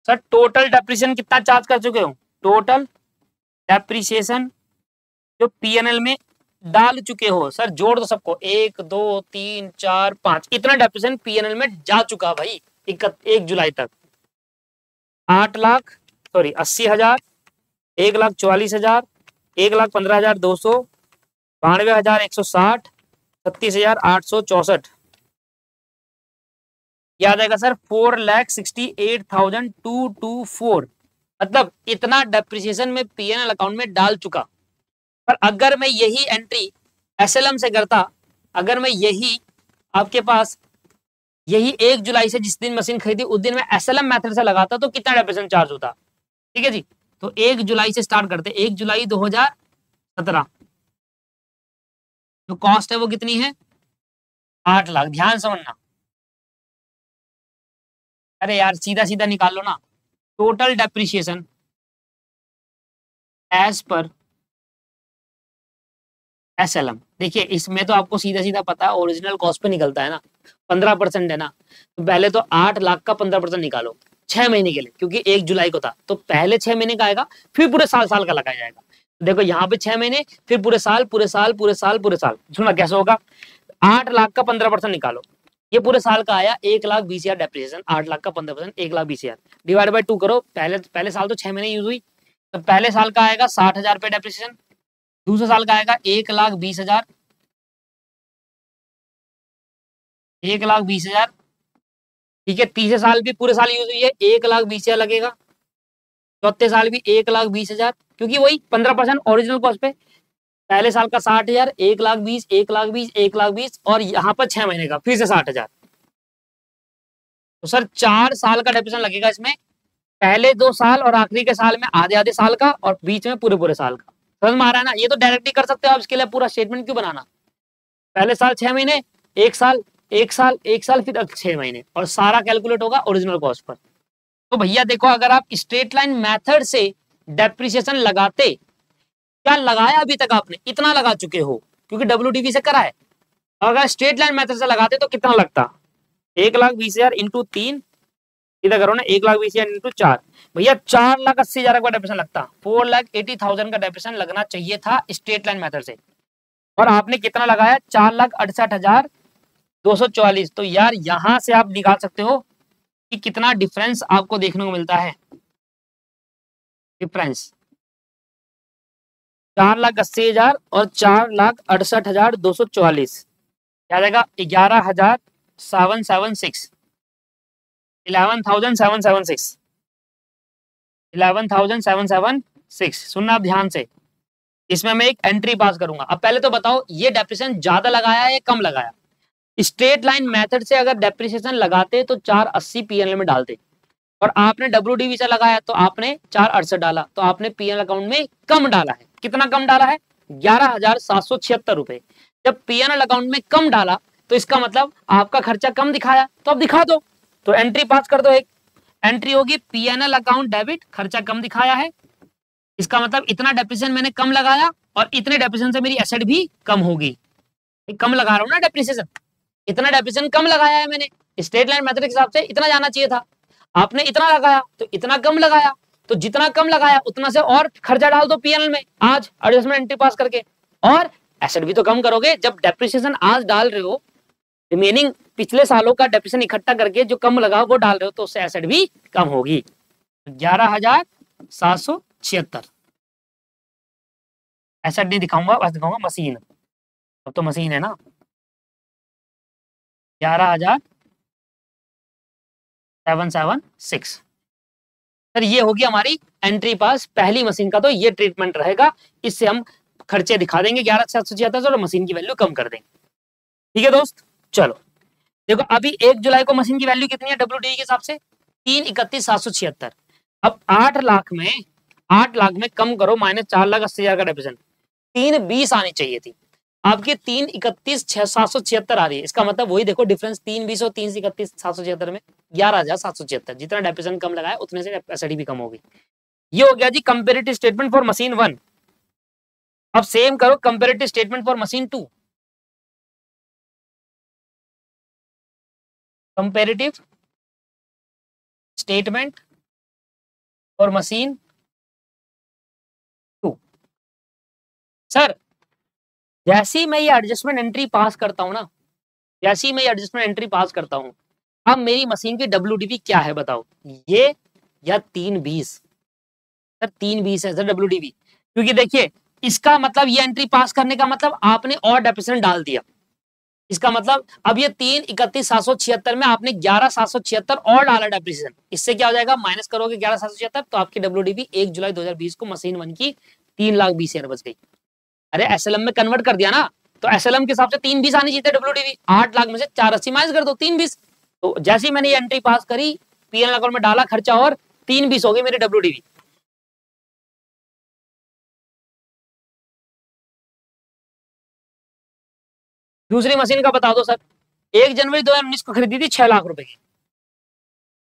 सर टोटल डेप्रिसिएशन कितना चार्ज कर चुके हो? टोटल डेप्रिसिएशन जो पीएनएल में डाल चुके हो, सर जोड़ दो सबको, 1 2 3 4 5, इतना डेप्रिसिएशन पीएनएल में जा चुका भाई 1 जुलाई तक। 80,000, 1,44,000, 1,15,200, 92,160, 36,864। याद आएगा सर 4,68,224। मतलब इतना डेप्रिसिएशन में पीएनएल अकाउंट में डाल चुका। पर अगर मैं यही एंट्री एसएलएम से करता, अगर मैं यही आपके पास यही 1 जुलाई से जिस दिन मशीन खरीदी उस दिन मैं एसएलएम मेथड से लगाता तो कितना डेप्रिसिएशन चार्ज होता? ठीक है जी, तो 1 जुलाई से स्टार्ट करते। 1 जुलाई 2017 जो कॉस्ट है वो कितनी है? 8 लाख। ध्यान समझना, अरे यार सीधा सीधा निकाल लो ना। Total depreciation as per SLM, देखिए इसमें तो आपको सीधा सीधा पता है ओरिजिनल कॉस्ट पे निकलता है ना, 15% है ना। तो पहले तो 8 लाख का 15% निकालो 6 महीने के लिए, क्योंकि 1 जुलाई को था तो पहले 6 महीने का आएगा, फिर पूरे साल का लगाया जाएगा। देखो यहाँ पे 6 महीने, फिर पूरे साल पूरे साल पूरे साल पूरे साल। सुना कैसे होगा? 8 लाख का 15% निकालो, ये पूरे साल का आया 1,20,000 डेप्रिसिएशन। 8 लाख का 15%, 1,20,000 डिवाइड बाई 2 करो। पहले साल तो 6 महीने यूज हुई, तो पहले साल का आएगा 60,000 पे डेप्रिसिएशन, दूसरे साल का आएगा 1,20,000, 1,20,000। ठीक है, तीसरे साल भी पूरे साल यूज हुई है, 1,20,000 लगेगा। चौथे साल भी 1,20,000, क्योंकि वही 15% ओरिजिनल कॉस्ट पे। पहले साल का 60,000, 1,20,000, 1,20,000, 1,20,000 और यहाँ पर 6 महीने का फिर से 60,000। तो सर 4 साल का डेप्रिसिएशन लगेगा इसमें, पहले 2 साल और आखिरी के साल में आधे आधे साल का, और बीच में पूरे पूरे साल का। समझ में आ रहा है ना? ये तो डायरेक्टली कर सकते हो आप, इसके लिए पूरा स्टेटमेंट क्यों बनाना? पहले साल 6 महीने, 1 साल, 1 साल, 1 साल, फिर 6 महीने, और सारा कैलकुलेट होगा ओरिजिनल कॉस्ट पर। तो भैया देखो, अगर आप स्ट्रेट लाइन मेथड से डेप्रिसिएशन लगाते, क्या लगाया अभी तक आपने? इतना लगा चुके हो क्योंकि WDV से करा है। अगर स्ट्रेट लाइन मेथड से लगाते तो कितना लगता? 1,20,000 इंटू 3, इधर करो ना, 1,20,000 इंटू 4, भैया 4,80,000 का डेप्रिसिएशन लगता। 4,80,000 का डेप्रिसिएशन लगना चाहिए था स्ट्रेट लाइन मेथड से, और आपने कितना लगाया? 4,68,244। तो यार यहां से आप निकाल सकते हो कि कितना डिफरेंस आपको देखने को मिलता है। डिफरेंस 4,80,000 और 4,68,244 क्या जाएगा? 11,776, 11,776, 11,776। सुनना आप ध्यान से, इसमें मैं एक एंट्री पास करूंगा। अब पहले तो बताओ ये डेप्रिसिएशन ज्यादा लगाया है या कम लगाया? स्ट्रेट लाइन मेथड से अगर डेप्रिसिएशन लगाते तो 480 पीएनएल में डालते, और आपने WDV से लगाया तो आपने 468 डाला, तो आपने पीएनएल अकाउंट में कम डाला है। कितना कम डाला है? 11,776 रुपए। जब पीएनएल अकाउंट में कम डाला तो इसका मतलब आपका खर्चा कम दिखाया, तो अब दिखा दो, तो एंट्री पास कर दो। एक एंट्री होगी पीएनएल अकाउंट डेबिट, खर्चा कम दिखाया है, इसका मतलब इतना डेप्रिसिएशन मैंने कम लगाया और इतने डेप्रिसिएशन से मेरी एसेट भी कम होगी। कम लगा रहा हूँ ना डेप्रिसिएशन, इतना डेप्रिसिएशन कम लगाया है मैंने, स्ट्रेट लाइन मेथड के हिसाब से इतना जाना चाहिए था, आपने इतना लगाया तो इतना कम लगाया, तो जितना कम लगाया उतना से और खर्चा डाल दो पीएनएल में आज एडजस्टमेंट एंट्री पास करके, और एसेट भी तो कम करोगे। जब डेप्रिसिएशन आज डाल रहे हो, रिमेनिंग पिछले सालों का डेप्रिसिएशन इकट्ठा करके जो कम लगा वो डाल रहे हो, तो उससे एसेट भी कम होगी। 11,776 एसेट नहीं दिखाऊंगा, बस दिखाऊंगा मशीन, अब तो मशीन है ना। 11,776 सर, ये होगी हमारी एंट्री पास पहली मशीन का, तो ये ट्रीटमेंट रहेगा, इससे हम खर्चे दिखा देंगे 11,776 और मशीन की वैल्यू कम कर देंगे। ठीक है दोस्त, चलो देखो अभी 1 जुलाई को मशीन की वैल्यू कितनी है WDV के हिसाब से 331,776। अब 8 लाख में कम करो माइनस 4,80,000 का डेप्रिसिएशन, 320 आनी चाहिए थी, आपकी 331,776 आ रही है। इसका मतलब वही देखो डिफरेंस 320 और 331,776 में 11,776, जितना डेप्रिसिएशन कम लगाया उतने से एसडी भी कम होगी। ये हो गया जी कंपेरेटिव स्टेटमेंट फॉर मशीन 1। अब सेम करो comparative statement for machine 2। Comparative statement for machine 2। Sir जैसे ही मैं ये एडजस्टमेंट एंट्री पास करता हूं ना, जैसे ही मैं ये एडजस्टमेंट एंट्री पास करता हूं, अब मेरी मशीन की WDV क्या है बताओ, ये या 320? सर 320 है सर WDV, क्योंकि देखिए इसका मतलब ये एंट्री पास करने का मतलब आपने और डेप्रिसिएशन डाल दिया। इसका मतलब अब ये 331,776 में आपने 11,776 और डाला डेप्रिसिएशन, इससे क्या हो जाएगा माइनस करोगे 11,776, तो आपकी WDV 1 जुलाई 2020 को मशीन 1 की 3,20,000 बच गई। अरे एसएलएम में कन्वर्ट कर दिया ना, तो एसएलएम के हिसाब से 320 आनी चाहिए WDV, 8 लाख में से 480 माइनस कर दो 320। तो जैसे ही मैंने ये एंट्री पास करी, पीएनएल अकाउंट में डाला खर्चा और 320 हो गई मेरी WDV। दूसरी मशीन का बता दो सर, 1 जनवरी 2019 को खरीदी थी 6 लाख रुपए की,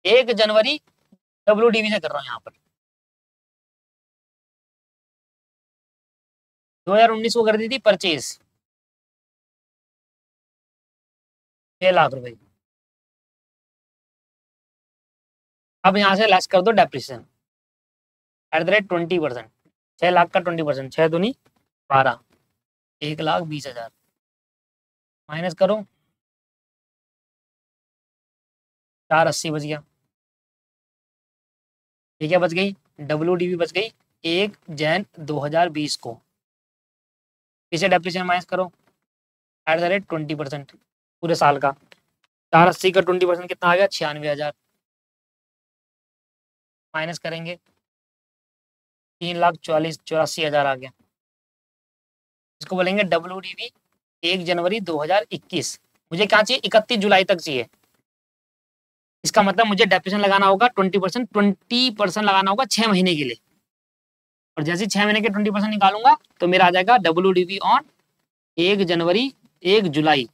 1 जनवरी WDV से कर रहा हूं यहाँ पर, 2019 को कर दी थी परचेज 6 लाख रुपए की। अब यहां से लेस कर दो डेप्रिसिएशन @20%, 6 लाख का 20%, 6 दूनी 12, 1,20,000 माइनस करो 480 बच गया। ठीक है, बच गई WDV बच गई 1 जैन 2020 को, इसे डेप्रिसिएशन माइनस करो @20% पूरे साल का, 480 का 20% कितना आ गया 96,000, माइनस करेंगे 3,84,000 आ गया। इसको बोलेंगे WDV 1 जनवरी 2021। मुझे क्या चाहिए 31 जुलाई तक चाहिए, इसका मतलब मुझे डेप्रिसिएशन लगाना होगा 20% लगाना होगा 6 महीने के लिए, और जैसे 6 महीने के 20% निकालूंगा तो मेरा आ जाएगा WDV on 1 January 1 July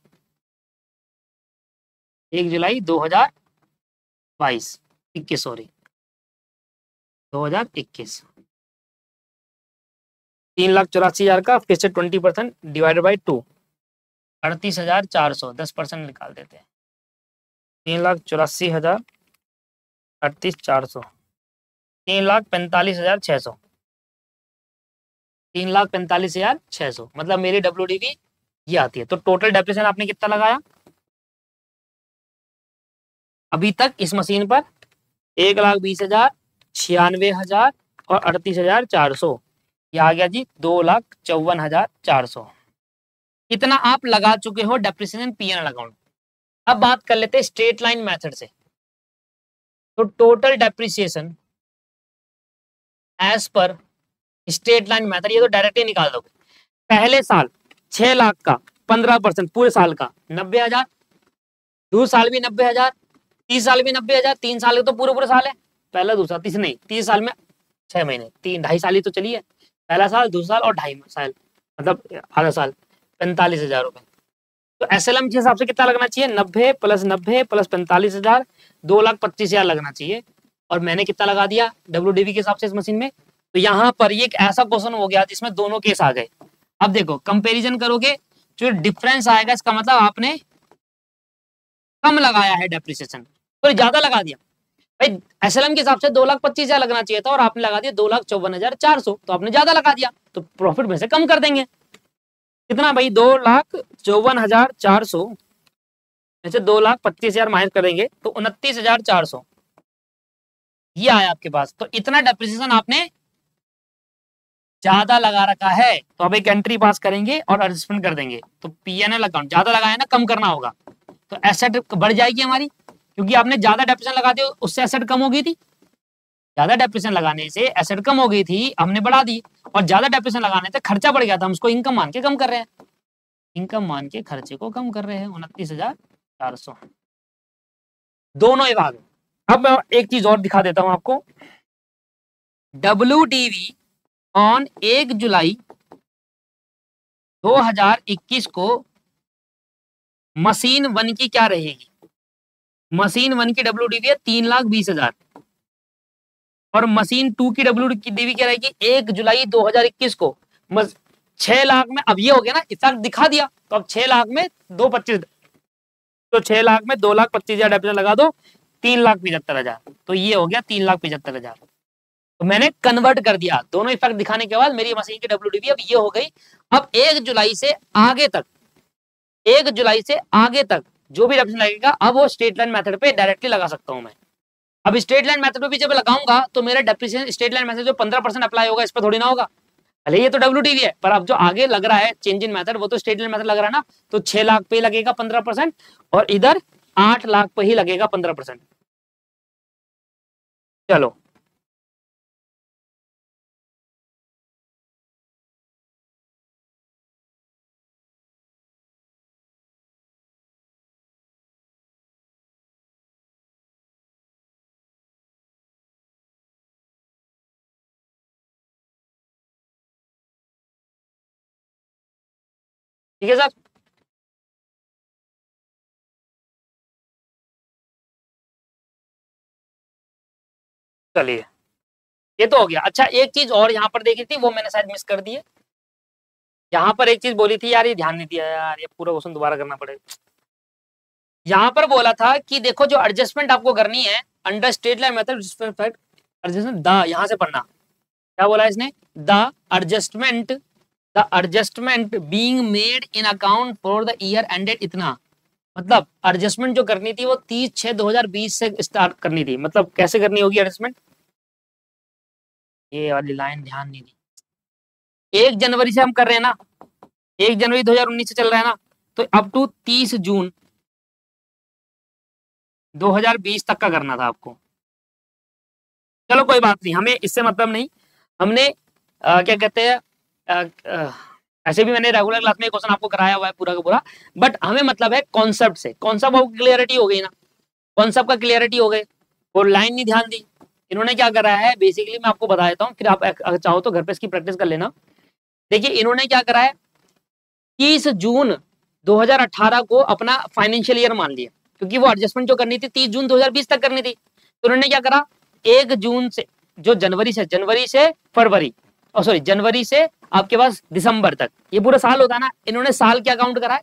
2022 21 sorry 2021, 3,84,000 का फिर से 20% डिवाइडेड बाई 2, 38,400, 10% निकाल देते हैं, 3,84,000 38,400, 3,45,600, 3,45,600 मतलब मेरी WDV ये आती है। तो टोटल डेप्रिसिएशन आपने कितना लगाया अभी तक इस मशीन पर 1,20,000, 96,000 और 38,400, ये आ गया जी 2,54,400। इतना आप लगा चुके हो डेप्रिसिएशन पीएनएल अकाउंट। अब बात कर लेते हैं स्ट्रेट लाइन मेथड से। तो total depreciation as per straight line method, ये तो डायरेक्टली निकाल दोगे। पहले साल 6 लाख का 15% पूरे साल का 90,000, दूसरे साल भी 90,000, तीसरे साल भी 90,000, 3 साल के तो पूरे साल है, पहला दूसरा तीसरा नहीं, 30 साल में 6 महीने, 2.5 साल ही तो चली है, पहला साल दूसरा साल और 2.5 साल मतलब आधा साल 45,000 रुपए। तो एसएलएम के हिसाब से कितना लगना चाहिए 90 + 90 + 45,000, 2,25,000 लगना चाहिए, और मैंने कितना लगा दिया WDV के हिसाब से इस मशीन में तो यहाँ पर ये एक ऐसा क्वेश्चन हो गया जिसमें दोनों केस आ गए। अब देखो कंपैरिजन करोगे, जो डिफरेंस आएगा इसका मतलब आपने कम लगाया है डेप्रिसिएशन, तो ज्यादा लगा दिया भाई। एसएलएम के हिसाब से 2,25,000 लगना चाहिए था और आपने लगा दिया 2,54,400, तो आपने ज्यादा लगा दिया, तो प्रॉफिट में से कम कर देंगे। कितना भाई, 2,54,400 में से 2,25,000 माइनस करेंगे तो 29,400 ये आया आपके पास। तो इतना डेप्रिसिएशन आपने ज्यादा लगा रखा है, तो अब एक एंट्री पास करेंगे और एडजस्टमेंट कर देंगे। तो पीएनएल अकाउंट ज्यादा लगाया ना, कम करना होगा, तो एसेट बढ़ जाएगी हमारी, क्योंकि आपने ज्यादा डेप्रिसिएशन लगा दिया, उससे एसेट कम हो गई थी। ज्यादा डेप्रिसिएशन लगाने से एसेट कम हो गई थी, हमने बढ़ा दी, और ज्यादा डेप्रिसिएशन लगाने से खर्चा बढ़ गया था, हम उसको इनकम मान के कम कर रहे हैं, इनकम मान के खर्चे को कम कर रहे हैं। 29,400 दोनों ही भाग। अब मैं एक चीज और दिखा देता हूं आपको। WDV ऑन 1 जुलाई 2021 को मशीन 1 की क्या रहेगी। मशीन 1 की WDV है 3,20,000 और मशीन 2 की WDV क्या रहेगी 1 जुलाई 2021 को 6 लाख में। अब ये हो गया ना, इफेक्ट दिखा दिया, तो अब 6 लाख में 2,25,000, तो 6 लाख में 2,25,000 डेप्रिसिएशन लगा दो, 3,75,000, तो ये हो गया 3,75,000। तो मैंने कन्वर्ट कर दिया दोनों इफेक्ट दिखाने के बाद, मेरी मशीन की WDV अब ये हो गई। अब 1 जुलाई से आगे तक, 1 जुलाई से आगे तक जो भी डेप्रिसिएशन लगेगा, अब वो स्ट्रेट लाइन मेथड पे डायरेक्टली लगा सकता हूं मैं। अब स्ट्रेट लाइन मेथड पे भी जब लगाऊंगा तो मेरा डेप्रिसिएशन स्ट्रेट लाइन मेथड जो 15% अप्लाई होगा इस पर थोड़ी ना होगा, भले ये तो WDV है, पर अब जो आगे लग रहा है चेंज इन मेथड वो तो स्ट्रेट लाइन मेथड लग रहा है ना, तो 6 लाख पे ही लगेगा 15% और इधर 8 लाख पे ही लगेगा 15%। चलो ठीक है सर। चलिए ये तो हो गया। अच्छा एक चीज और यहाँ पर देखी थी, वो मैंने शायद मिस कर दी है। यहाँ पर एक चीज बोली थी यार, ये ध्यान नहीं दिया यार, ये पूरा क्वेश्चन दोबारा करना पड़ेगा। यहाँ पर बोला था कि देखो जो एडजस्टमेंट आपको करनी है under state line method, adjustment the, यहाँ से पढ़ना क्या बोला इसने, the adjustment being made in account for the year ended इतना। मतलब एडजस्टमेंट जो करनी थी वो 30/6/2020 से स्टार्ट करनी थी। मतलब कैसे करनी होगी एडजस्टमेंट, ये वाली लाइन ध्यान नहीं दी। 1 जनवरी से हम कर रहे हैं ना, 1 जनवरी 2019 से चल रहा है ना, तो अप टू 30 जून 2020 तक का करना था आपको। चलो कोई बात नहीं, हमें इससे मतलब नहीं। हमने क्या कहते हैं, ऐसे भी मैंने रेगुलर क्लास में क्वेश्चन आपको कराया हुआ है पूरा का पूरा, बट हमें मतलब है कॉन्सेप्ट से। कॉन्सेप्ट आपको क्लियरिटी हो गई ना, कॉन्सेप्ट का क्लियरिटी हो गई, और लाइन नहीं ध्यान दी। इन्होंने क्या करा है बेसिकली, मैं आपको बता देता हूँ, फिर आप अगर चाहो तो घर पे इसकी प्रैक्टिस कर लेना। देखिए इन्होंने क्या करा है, 30 जून 2018 को अपना फाइनेंशियल ईयर मान लिया, क्योंकि वो एडजस्टमेंट जो करनी थी 30 जून 2020 तक करनी थी। तो उन्होंने क्या करा, 1 जून से जो जनवरी से फरवरी, और सॉरी जनवरी से आपके पास दिसंबर तक, ये पूरा साल होता है ना, इन्होंने साल क्या काउंट करा है,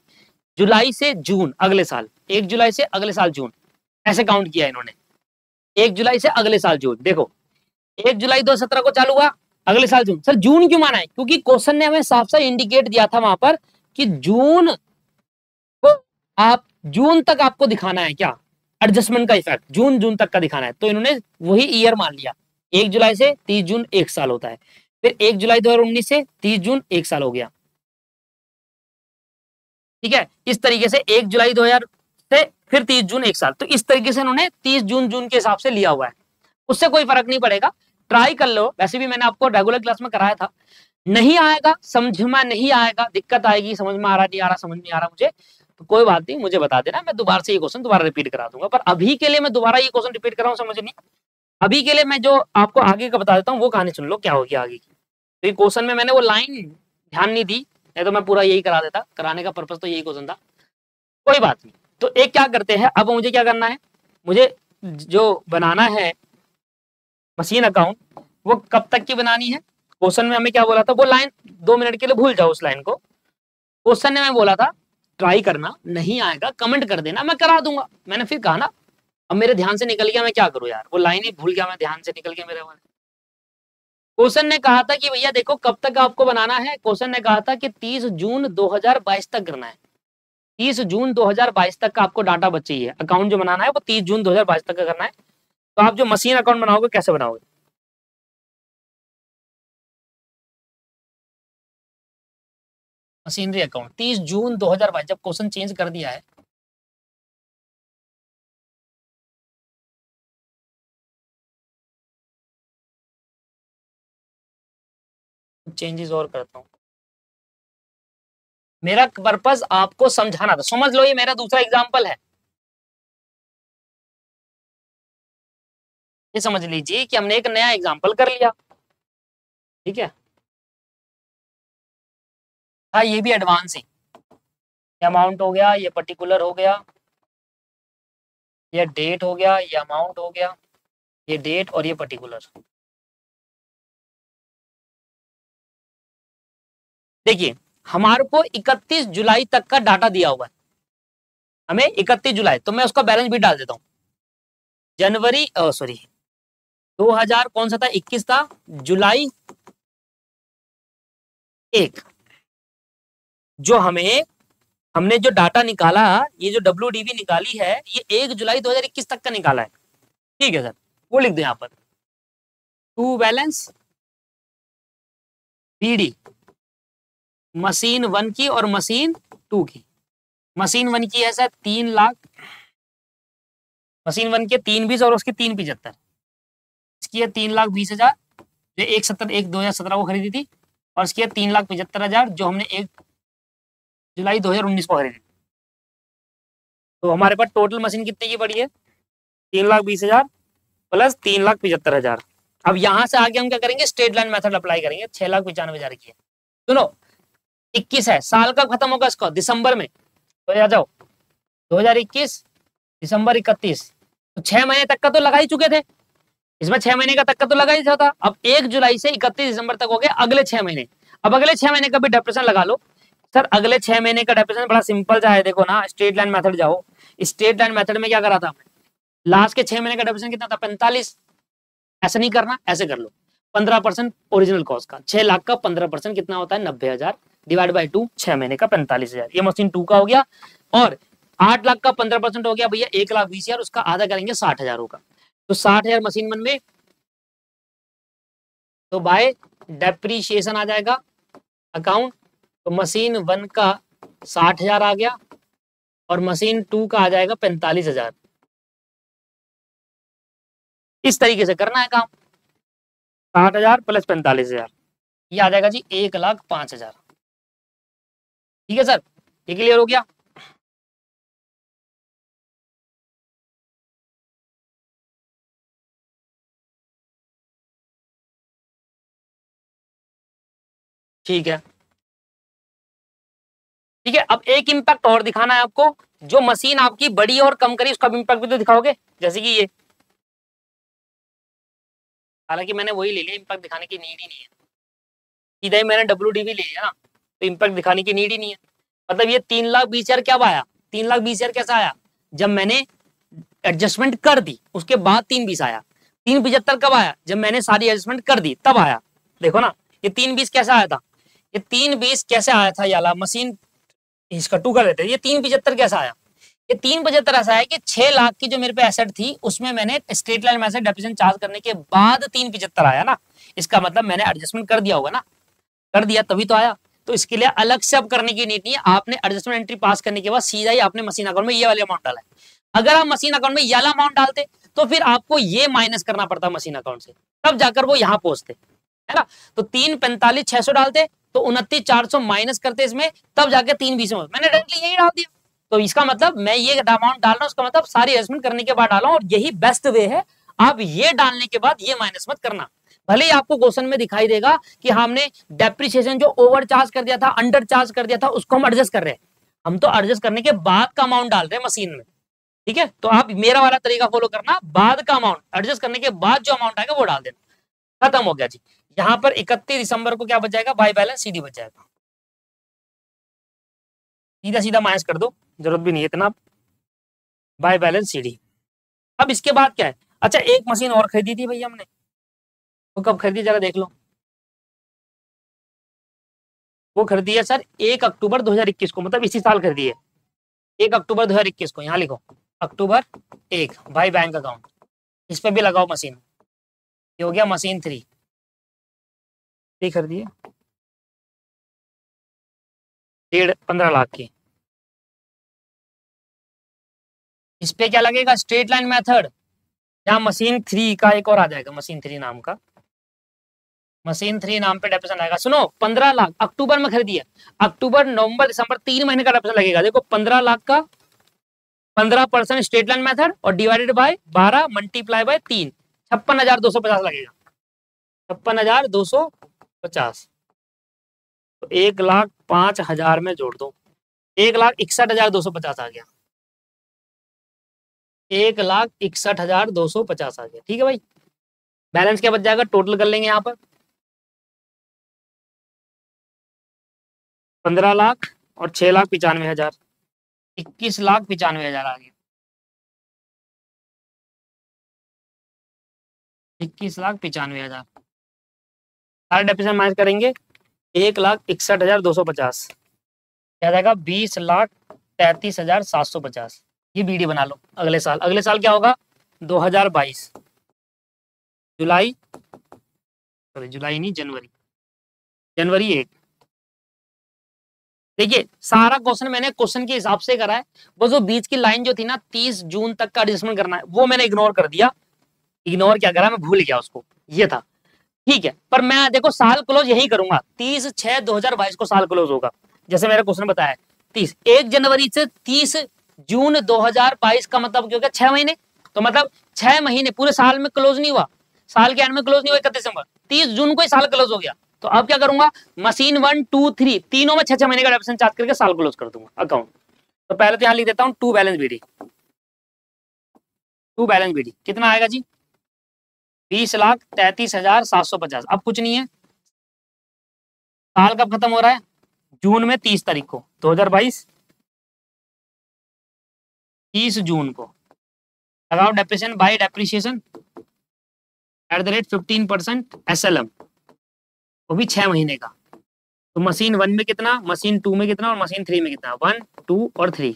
जुलाई से जून अगले साल, 1 जुलाई से अगले साल जून, ऐसे काउंट किया इन्होंने। 1 जुलाई से अगले साल जून, देखो 1 जुलाई 2017 को चालू हुआ, अगले साल जून। सर जून क्यों माना है, क्योंकि क्वेश्चन ने हमें साफ साफ इंडिकेट दिया था वहां पर कि जून को आप जून तक आपको दिखाना है क्या, एडजस्टमेंट का इफेक्ट जून तक का दिखाना है। तो इन्होंने वही ईयर मान लिया, 1 जुलाई से 30 जून 1 साल होता है, फिर 1 जुलाई 2019 से 30 जून 1 साल हो गया। ठीक है, इस तरीके से 1 जुलाई 2000 से फिर 30 जून 1 साल, तो इस तरीके से इन्होंने 30 जून के हिसाब से लिया हुआ है। उससे कोई फर्क नहीं पड़ेगा, ट्राई कर लो। वैसे भी मैंने आपको रेगुलर क्लास में कराया था, नहीं आएगा समझ में, नहीं आएगा दिक्कत आएगी, समझ में आ रहा नहीं आ रहा, समझ नहीं आ रहा मुझे, तो कोई बात नहीं, मुझे बता देना, मैं दोबारा से ये क्वेश्चन दोबारा रिपीट करा दूंगा। पर अभी के लिए मैं दोबारा ये क्वेश्चन रिपीट कर रहा हूँ, समझ नहीं। अभी के लिए मैं जो आपको आगे का बता देता हूँ वो कहानी सुन लो क्या होगी आगे की। तो ये क्वेश्चन में मैंने वो लाइन ध्यान नहीं दी, नहीं तो मैं पूरा यही करा देता, कराने का पर्पज तो यही क्वेश्चन था। कोई बात नहीं, तो एक क्या करते हैं, अब मुझे क्या करना है, मुझे जो बनाना है मशीन अकाउंट वो कब तक की बनानी है? क्वेश्चन में हमें क्या बोला था, वो लाइन 2 मिनट के लिए भूल जाओ उस लाइन को। क्वेश्चन ने मैं बोला था ट्राई करना, नहीं आएगा कमेंट कर देना, मैं करा दूंगा। मैंने फिर कहा ना, अब मेरे ध्यान से निकल गया, मैं क्या करूं यार, वो लाइन ही भूल गया, मैं ध्यान से निकल गया मेरे वाले। क्वेश्चन ने कहा था कि भैया देखो कब तक आपको बनाना है, क्वेश्चन ने कहा था कि 30 जून 2022 तक करना है। 30 जून 2022 तक का आपको डाटा चाहिए, अकाउंट जो बनाना है वो 30 जून 2022 तक का करना है। तो आप जो मशीन अकाउंट बनाओगे कैसे बनाओगे? मशीनरी अकाउंट 30 जून 2022, जब क्वेश्चन चेंज कर दिया है, चेंजेस और करता हूं। मेरा पर्पस आपको समझाना था, समझ लो ये मेरा दूसरा एग्जांपल है। ये समझ लीजिए कि हमने एक नया एग्जांपल कर लिया, ठीक है। हाँ ये भी एडवांस ही, अमाउंट हो गया, ये पर्टिकुलर हो गया, ये डेट हो गया, ये अमाउंट हो गया, ये डेट और ये पर्टिकुलर। देखिए हमारे को 31 जुलाई तक का डाटा दिया हुआ है, हमें 31 जुलाई, तो मैं उसका बैलेंस भी डाल देता हूं। जनवरी सॉरी 2000 कौन सा था, 21 था, जुलाई 1, जो हमने जो डाटा निकाला, ये जो WDV निकाली है, ये 1 जुलाई 2021 तक का निकाला है, ठीक है सर। वो लिख दो यहाँ पर, टू बैलेंस BD मशीन 1 की और मशीन 2 की। मशीन 1 की है सर 3 लाख, मशीन 1 के 3 20 और उसके 375, इसकी है 3,20,000, जो 1/2017 को खरीदी थी, और इसकी है 3,75,000 जो हमने 1 जुलाई 2019 को खरीदी। तो हमारे पास टोटल मशीन कितने की पड़ी है, 3,20,000 प्लस 3,75,000। अब यहां से आगे हम क्या करेंगे, स्ट्रेट लाइन मेथड अप्लाई करेंगे, 6,95,000 की है। सुनो 21 है, साल कब खत्म होगा इसका, दिसंबर में, तो आ जाओ 2021 दिसंबर 31, तो 6 महीने तक का तो लगा ही चुके थे, इसमें 6 महीने का तक का तो लगा ही था। अब 1 जुलाई से 31 दिसंबर तक हो गए अगले 6 महीने। अब अगले 6 महीने का भी डेप्रेशन लगा लो सर। अगले 6 महीने का डेप्रेशन बड़ा सिंपल सा है, देखो ना, स्ट्रेट लाइन मेथड जाओ, स्ट्रेट लाइन मेथड में क्या करा था, लास्ट के 6 महीने का डेप्रेशन कितना था, 45। ऐसा नहीं करना, ऐसे कर लो, 15% ओरिजिनल कॉस्ट का, 6 लाख का 15% कितना होता है, 90,000 डिवाइड बाई 2, 6 महीने का 45,000, ये मशीन 2 का हो गया। और 8 लाख का 15% हो गया भैया 1,20,000, उसका आधा करेंगे 60,000 होगा, तो 60,000 मशीन 1 में, तो बाय डेप्रीशिएशन आ जाएगा अकाउंट, तो मशीन 1 का 60,000 आ गया और मशीन 2 का आ जाएगा 45,000। इस तरीके से करना है काम, 60,000 प्लस 45,000, ये आ जाएगा जी 1,05,000। ठीक है सर, ये क्लियर हो गया। ठीक है, ठीक है। अब एक इम्पैक्ट और दिखाना है आपको, जो मशीन आपकी बड़ी और कम करी उसका इम्पैक्ट भी तो दिखाओगे, जैसे कि ये, हालांकि मैंने वही ले लिया, इम्पैक्ट दिखाने की नीड ही नहीं है, सीधा ही मैंने WDV ले लिया ना, तो इम्पैक्ट दिखाने की नीड ही नहीं है। मतलब ये 3,20,000 कब आया, 3,20,000 कैसा आया, जब मैंने एडजस्टमेंट कर दी, उसके बाद 3,20 आया। 3,75 कब आया, जब मैंने सारी एडजस्टमेंट कर दी तब आया। देखो ना, ये 3,20 कैसा आया था, ये 3,20 कैसे आया था, याला मशीन इसका 2 कर लेते, ये 3,75 कैसा आया, ये 3,75 ऐसा है कि 6 लाख की जो मेरे पे एसेट थी उसमें मैंने स्ट्रेट लाइन में से डेप्रिसिएशन चार्ज करने के बाद 3,75 आया ना, इसका मतलब मैंने एडजस्टमेंट कर दिया होगा ना, कर दिया तभी तो आया। तो इसके लिए अलग से अब करने की नीड नहीं है, आपने एडजस्टमेंट एंट्री पास करने के बाद सीधा ही आपने मशीन अकाउंट में ये वाले अमाउंट डाला है। अगर आप मशीन अकाउंट में ये वाला अमाउंट डालते तो फिर आपको ये माइनस करना पड़ता मशीन अकाउंट से, तब जाकर वो यहाँ पहुंचते, है ना। तो 3,45,600 डालते, तो 29,400 माइनस करते इसमें, तब जाके 3,20 में, मैंने डायरेक्टली यही डाल दिया। तो इसका मतलब मैं ये अमाउंट डाल रहा हूं, उसका मतलब सारी एडजस्टमेंट करने के बाद डाला, और यही बेस्ट वे है। आप ये डालने के बाद ये माइनस मत करना, भले ही आपको क्वेश्चन में दिखाई देगा कि हमने डेप्रिसिएशन जो ओवर चार्ज कर दिया था, अंडर चार्ज कर दिया था, उसको हम एडजस्ट कर रहे हैं, हम तो एडजस्ट करने के बाद का अमाउंट डाल रहे हैं मशीन में। ठीक है, तो आप मेरा वाला तरीका फॉलो करना, बाद का अमाउंट एडजस्ट करने के बाद जो अमाउंट आएगा वो डाल देना। खत्म हो गया जी। यहाँ पर 31 दिसंबर को क्या बच जाएगा, बाय बैलेंस सीडी बच जाएगा, सीधा सीधा माइनस कर दो, जरूरत भी नहीं है इतना, बाय बैलेंस सीडी। अब इसके बाद क्या है, अच्छा एक मशीन और खरीदी थी भैया हमने, वो कब खरीदी जरा देख लो, वो खरीदी है सर 1 अक्टूबर 2021 को, मतलब इसी साल खरीदी है 1 अक्टूबर 2021 को, यहाँ लिखो अक्टूबर 1 भाई बैंक अकाउंट, इस पे भी लगाओ मशीन, ये हो गया मशीन 3 खरीदी है 15 लाख की। इस पे क्या लगेगा, स्ट्रेट लाइन मेथड, यहाँ मशीन 3 का एक और आ जाएगा, मशीन 3 नाम का, मशीन 3 नाम पे डेप्रिसिएशन आएगा। सुनो 15 लाख अक्टूबर में खरीदी है, अक्टूबर नवंबर दिसंबर 3 महीने का डेप्रिसिएशन लगेगा। देखो 15 लाख का 15% स्ट्रेट लाइन मेथड और डिवाइडेड बाय 12 मल्टीप्लाई बाय 3, 56,250 लगेगा, 56,250। तो 1,05,000 में जोड़ दो, 1,61,250 आ गया, 1,61,250 आ गया, ठीक है भाई। बैलेंस क्या बच जाएगा, टोटल कर लेंगे यहाँ पर 15 लाख और 6,95,000, 21,95,000 आ गया, 21,95,000। सारे डेप्रिसिएशन माइनस करेंगे, 1,61,250 क्या जाएगा, 20,33,750। ये बीडी बना लो। अगले साल, अगले साल क्या होगा, 2022 जुलाई, सॉरी जुलाई नहीं जनवरी, जनवरी 1। देखिए सारा क्वेश्चन मैंने क्वेश्चन के हिसाब से करा है, वो जो बीच की लाइन जो थी ना 30 जून तक का एडजस्टमेंट करना है, वो मैंने इग्नोर कर दिया, इग्नोर क्या करा, मैं भूल गया उसको, ये था, ठीक है। पर मैं देखो साल क्लोज यही करूंगा, 30/6/2022 को साल क्लोज होगा, जैसे मेरा क्वेश्चन बताया 30 1 जनवरी से 30 जून 2022 का मतलब क्या हो गया, 6 महीने, तो मतलब 6 महीने पूरे साल में क्लोज नहीं हुआ, साल के एंड में क्लोज नहीं हुआ 31 दिसंबर, 30 जून को ही साल क्लोज हो गया। तो अब क्या करूंगा, मशीन 1 2 3 तीनों में 6 महीने का डेप्रिसिएशन चार्ज करके साल क्लोज कर दूंगा अकाउंट। तो पहले तो यहां लिख देता हूं to balance BD, to balance BD कितना आएगा जी, 20,33,750। अब कुछ नहीं है, साल कब खत्म हो रहा है, जून में 30 तारीख को 2022, 30 जून को लगाओ डेप्रिसिएशन बाय डेप्रिसिएशन @ 15% SLM, वो भी 6 महीने का। तो मशीन 1 में कितना, मशीन 2 में कितना और मशीन 3 में कितना, 1 2 और 3।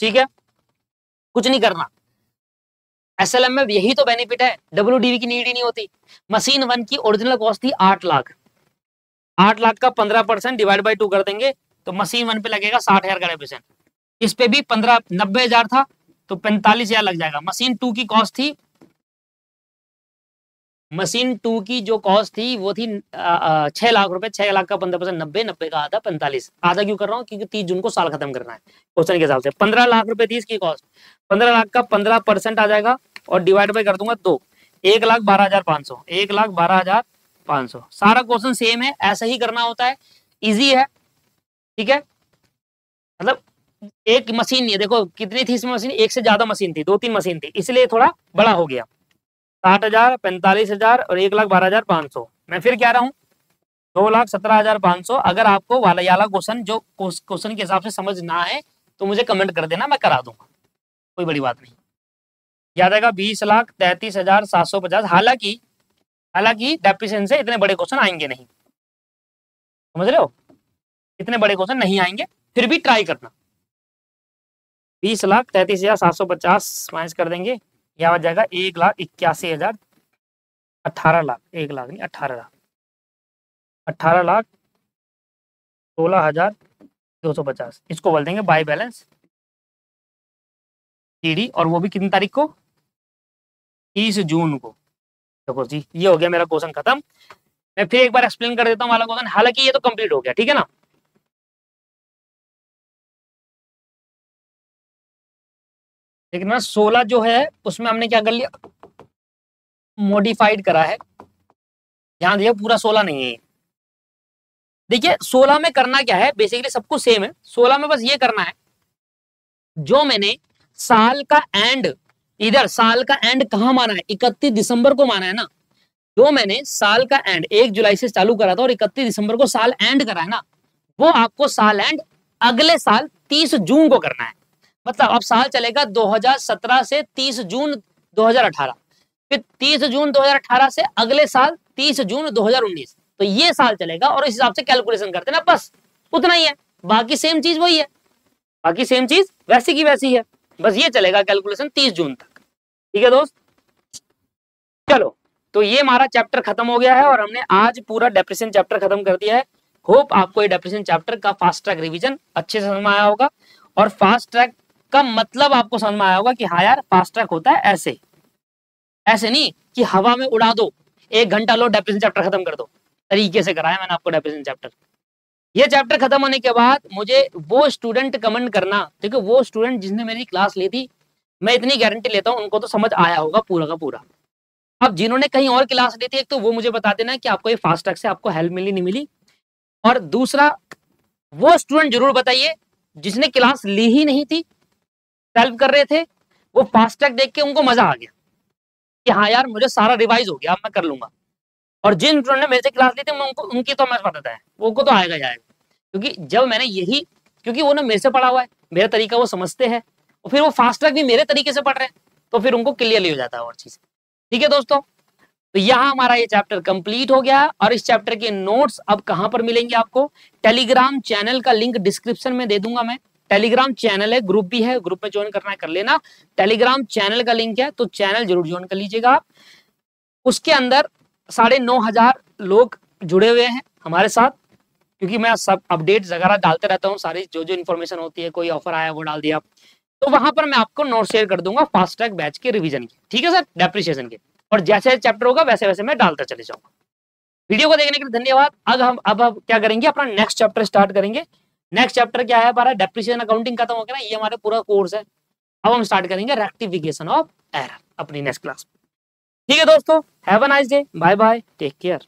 ठीक है, कुछ नहीं करना, SLM में यही तो बेनिफिट है, WDV की नीड ही नहीं होती। मशीन 1 की ओरिजिनल कॉस्ट थी 8 लाख, 8 लाख का 15% डिवाइड बाय 2 कर देंगे तो मशीन 1 पे लगेगा 60,000 का डेप्रिसिएशन, इस पे भी 90,000 था तो 45,000 लग जाएगा। मशीन 2 की कॉस्ट थी, मशीन 2 की जो कॉस्ट थी वो थी 6 लाख रुपए, 6 लाख का 15% 90, 90 का आधा 45, आधा क्यों कर रहा हूँ क्योंकि 30 जून को साल खत्म करना है क्वेश्चन के हिसाब से। 15 लाख रुपए थी इसकी कॉस्ट, 15 लाख का 15% आ जाएगा और डिवाइड बाय कर दूंगा 2, 1,12,500, 1,12,500। सारा क्वेश्चन सेम है, ऐसा ही करना होता है, इजी है, ठीक है। मतलब एक मशीन नहीं है, देखो कितनी थी इसमें मशीन, एक से ज्यादा मशीन थी, 2-3 मशीन थी, इसलिए थोड़ा बड़ा हो गया। 60,000, 45,000 और 1,12,500। मैं फिर कह रहा हूँ 2,17,500। अगर आपको वाला क्वेश्चन जो क्वेश्चन के हिसाब से समझ ना है तो मुझे कमेंट कर देना, मैं करा दूंगा, कोई बड़ी बात नहीं। याद आएगा 20,33,750। हालांकि डेप्रिसिएशन से इतने बड़े क्वेश्चन आएंगे नहीं, समझ रहे हो, इतने बड़े क्वेश्चन नहीं आएंगे, फिर भी ट्राई करना। 20,33,750 माइनस कर देंगे, यह आ जाएगा 1,81,000, 18 लाख, 1 लाख नहीं 18 लाख, 18,16,250। इसको बोल देंगे बाय बैलेंस सीडी, और वो भी कितनी तारीख को, 30 जून को। देखो जी ये हो गया मेरा क्वेश्चन खत्म। मैं फिर एक बार एक्सप्लेन कर देता हूँ वाला क्वेश्चन, हालांकि ये तो कंप्लीट हो गया, ठीक है ना। लेकिन ना 16 जो है उसमें हमने क्या कर लिया, मॉडिफाइड करा है, ध्यान दिया पूरा 16 नहीं है। देखिए 16 में करना क्या है, बेसिकली सब कुछ सेम है, 16 में बस ये करना है जो मैंने साल का एंड, इधर साल का एंड कहां माना है, 31 दिसंबर को माना है ना। जो मैंने साल का एंड 1 जुलाई से चालू करा था और 31 दिसंबर को साल एंड करा है ना, वो आपको साल एंड अगले साल 30 जून को करना है। मतलब अब साल चलेगा 2017 से 30 जून 2018, फिर 30 जून 2018 से अगले साल 30 जून 2019, तो ये साल चलेगा और इस हिसाब से कैलकुलेशन करते ना, बस उतना ही है। बाकी सेम चीज वही है, बाकी सेम चीज वैसी की वैसी है, बस ये चलेगा कैलकुलेशन 30 जून तक। ठीक है दोस्त, चलो तो ये हमारा चैप्टर खत्म हो गया है और हमने आज पूरा डेप्रेशन चैप्टर खत्म कर दिया है। होप आपको ये डेप्रेशन चैप्टर का फास्ट ट्रैक रिवीजन अच्छे से समझ में आया होगा और फास्ट ट्रैक का मतलब आपको समझ में आया होगा कि हाँ यार फास्ट ट्रैक होता है ऐसे, ऐसे नहीं कि हवा में उड़ा दो, 1 घंटा लो डेप्रेशन चैप्टर खत्म कर दो, तरीके से कराया मैंने आपको डेप्रेशन चैप्टर। ये चैप्टर खत्म होने के बाद मुझे वो स्टूडेंट कमेंट करना, देखो वो स्टूडेंट जिसने मेरी क्लास ली थी, मैं इतनी गारंटी लेता हूँ उनको तो समझ आया होगा पूरा का पूरा। अब जिन्होंने कहीं और क्लास ली थी, एक तो वो मुझे बता देना कि आपको ये फास्ट ट्रैक से आपको हेल्प मिली नहीं मिली, और दूसरा वो स्टूडेंट जरूर बताइए जिसने क्लास ली ही नहीं थी, सेल्फ कर रहे थे, वो फास्ट ट्रैक देख के उनको मजा आ गया कि हाँ यार मुझे सारा रिवाइज हो गया, अब मैं कर लूंगा। और जिन स्टूडेंट ने मेरे से क्लास ली थी उनको, उनकी तो मैं पता है वो तो आएगा जाएगा, क्योंकि जब मैंने यही, क्योंकि वो ना मेरे से पढ़ा हुआ है, मेरा तरीका वो समझते हैं और फिर वो फास्ट ट्रैक भी मेरे तरीके से पढ़ रहे हैं, तो फिर उनको क्लियरली हो जाता है और चीज। ठीक है दोस्तों, तो यहाँ हमारा ये चैप्टर कंप्लीट हो गया और इस चैप्टर के नोट्स अब कहां पर मिलेंगे आपको, टेलीग्राम चैनल का लिंक डिस्क्रिप्शन में दे दूंगा मैं। टेलीग्राम चैनल है, ग्रुप भी है, ग्रुप में ज्वाइन करना है कर लेना। टेलीग्राम चैनल का लिंक है तो चैनल जरूर ज्वाइन कर लीजिएगा आप। उसके अंदर 9,500 लोग जुड़े हुए हैं हमारे साथ, क्योंकि मैं सब अपडेट्स वगैरह डालते रहता हूँ, सारी जो जो इन्फॉर्मेशन होती है, कोई ऑफर आया वो डाल दिया, तो वहां पर मैं आपको नोट शेयर कर दूंगा फास्ट ट्रैक बैच के रिवीजन के। ठीक है सर, डेप्रिसिएशन के, और जैसे चैप्टर होगा वैसे वैसे मैं डालता चले जाऊंगा। वीडियो को देखने के लिए धन्यवाद। अब हम क्या करेंगे, अपना नेक्स्ट चैप्टर स्टार्ट करेंगे। नेक्स्ट चैप्टर क्या है हमारा, डेप्रिसिएशन अकाउंटिंग खत्म हो गया ना, ये हमारा पूरा कोर्स है। अब हम स्टार्ट करेंगे रेक्टिफिकेशन ऑफ एरर अपनी नेक्स्ट क्लास। ठीक है दोस्तों, have a nice day, bye bye, take care.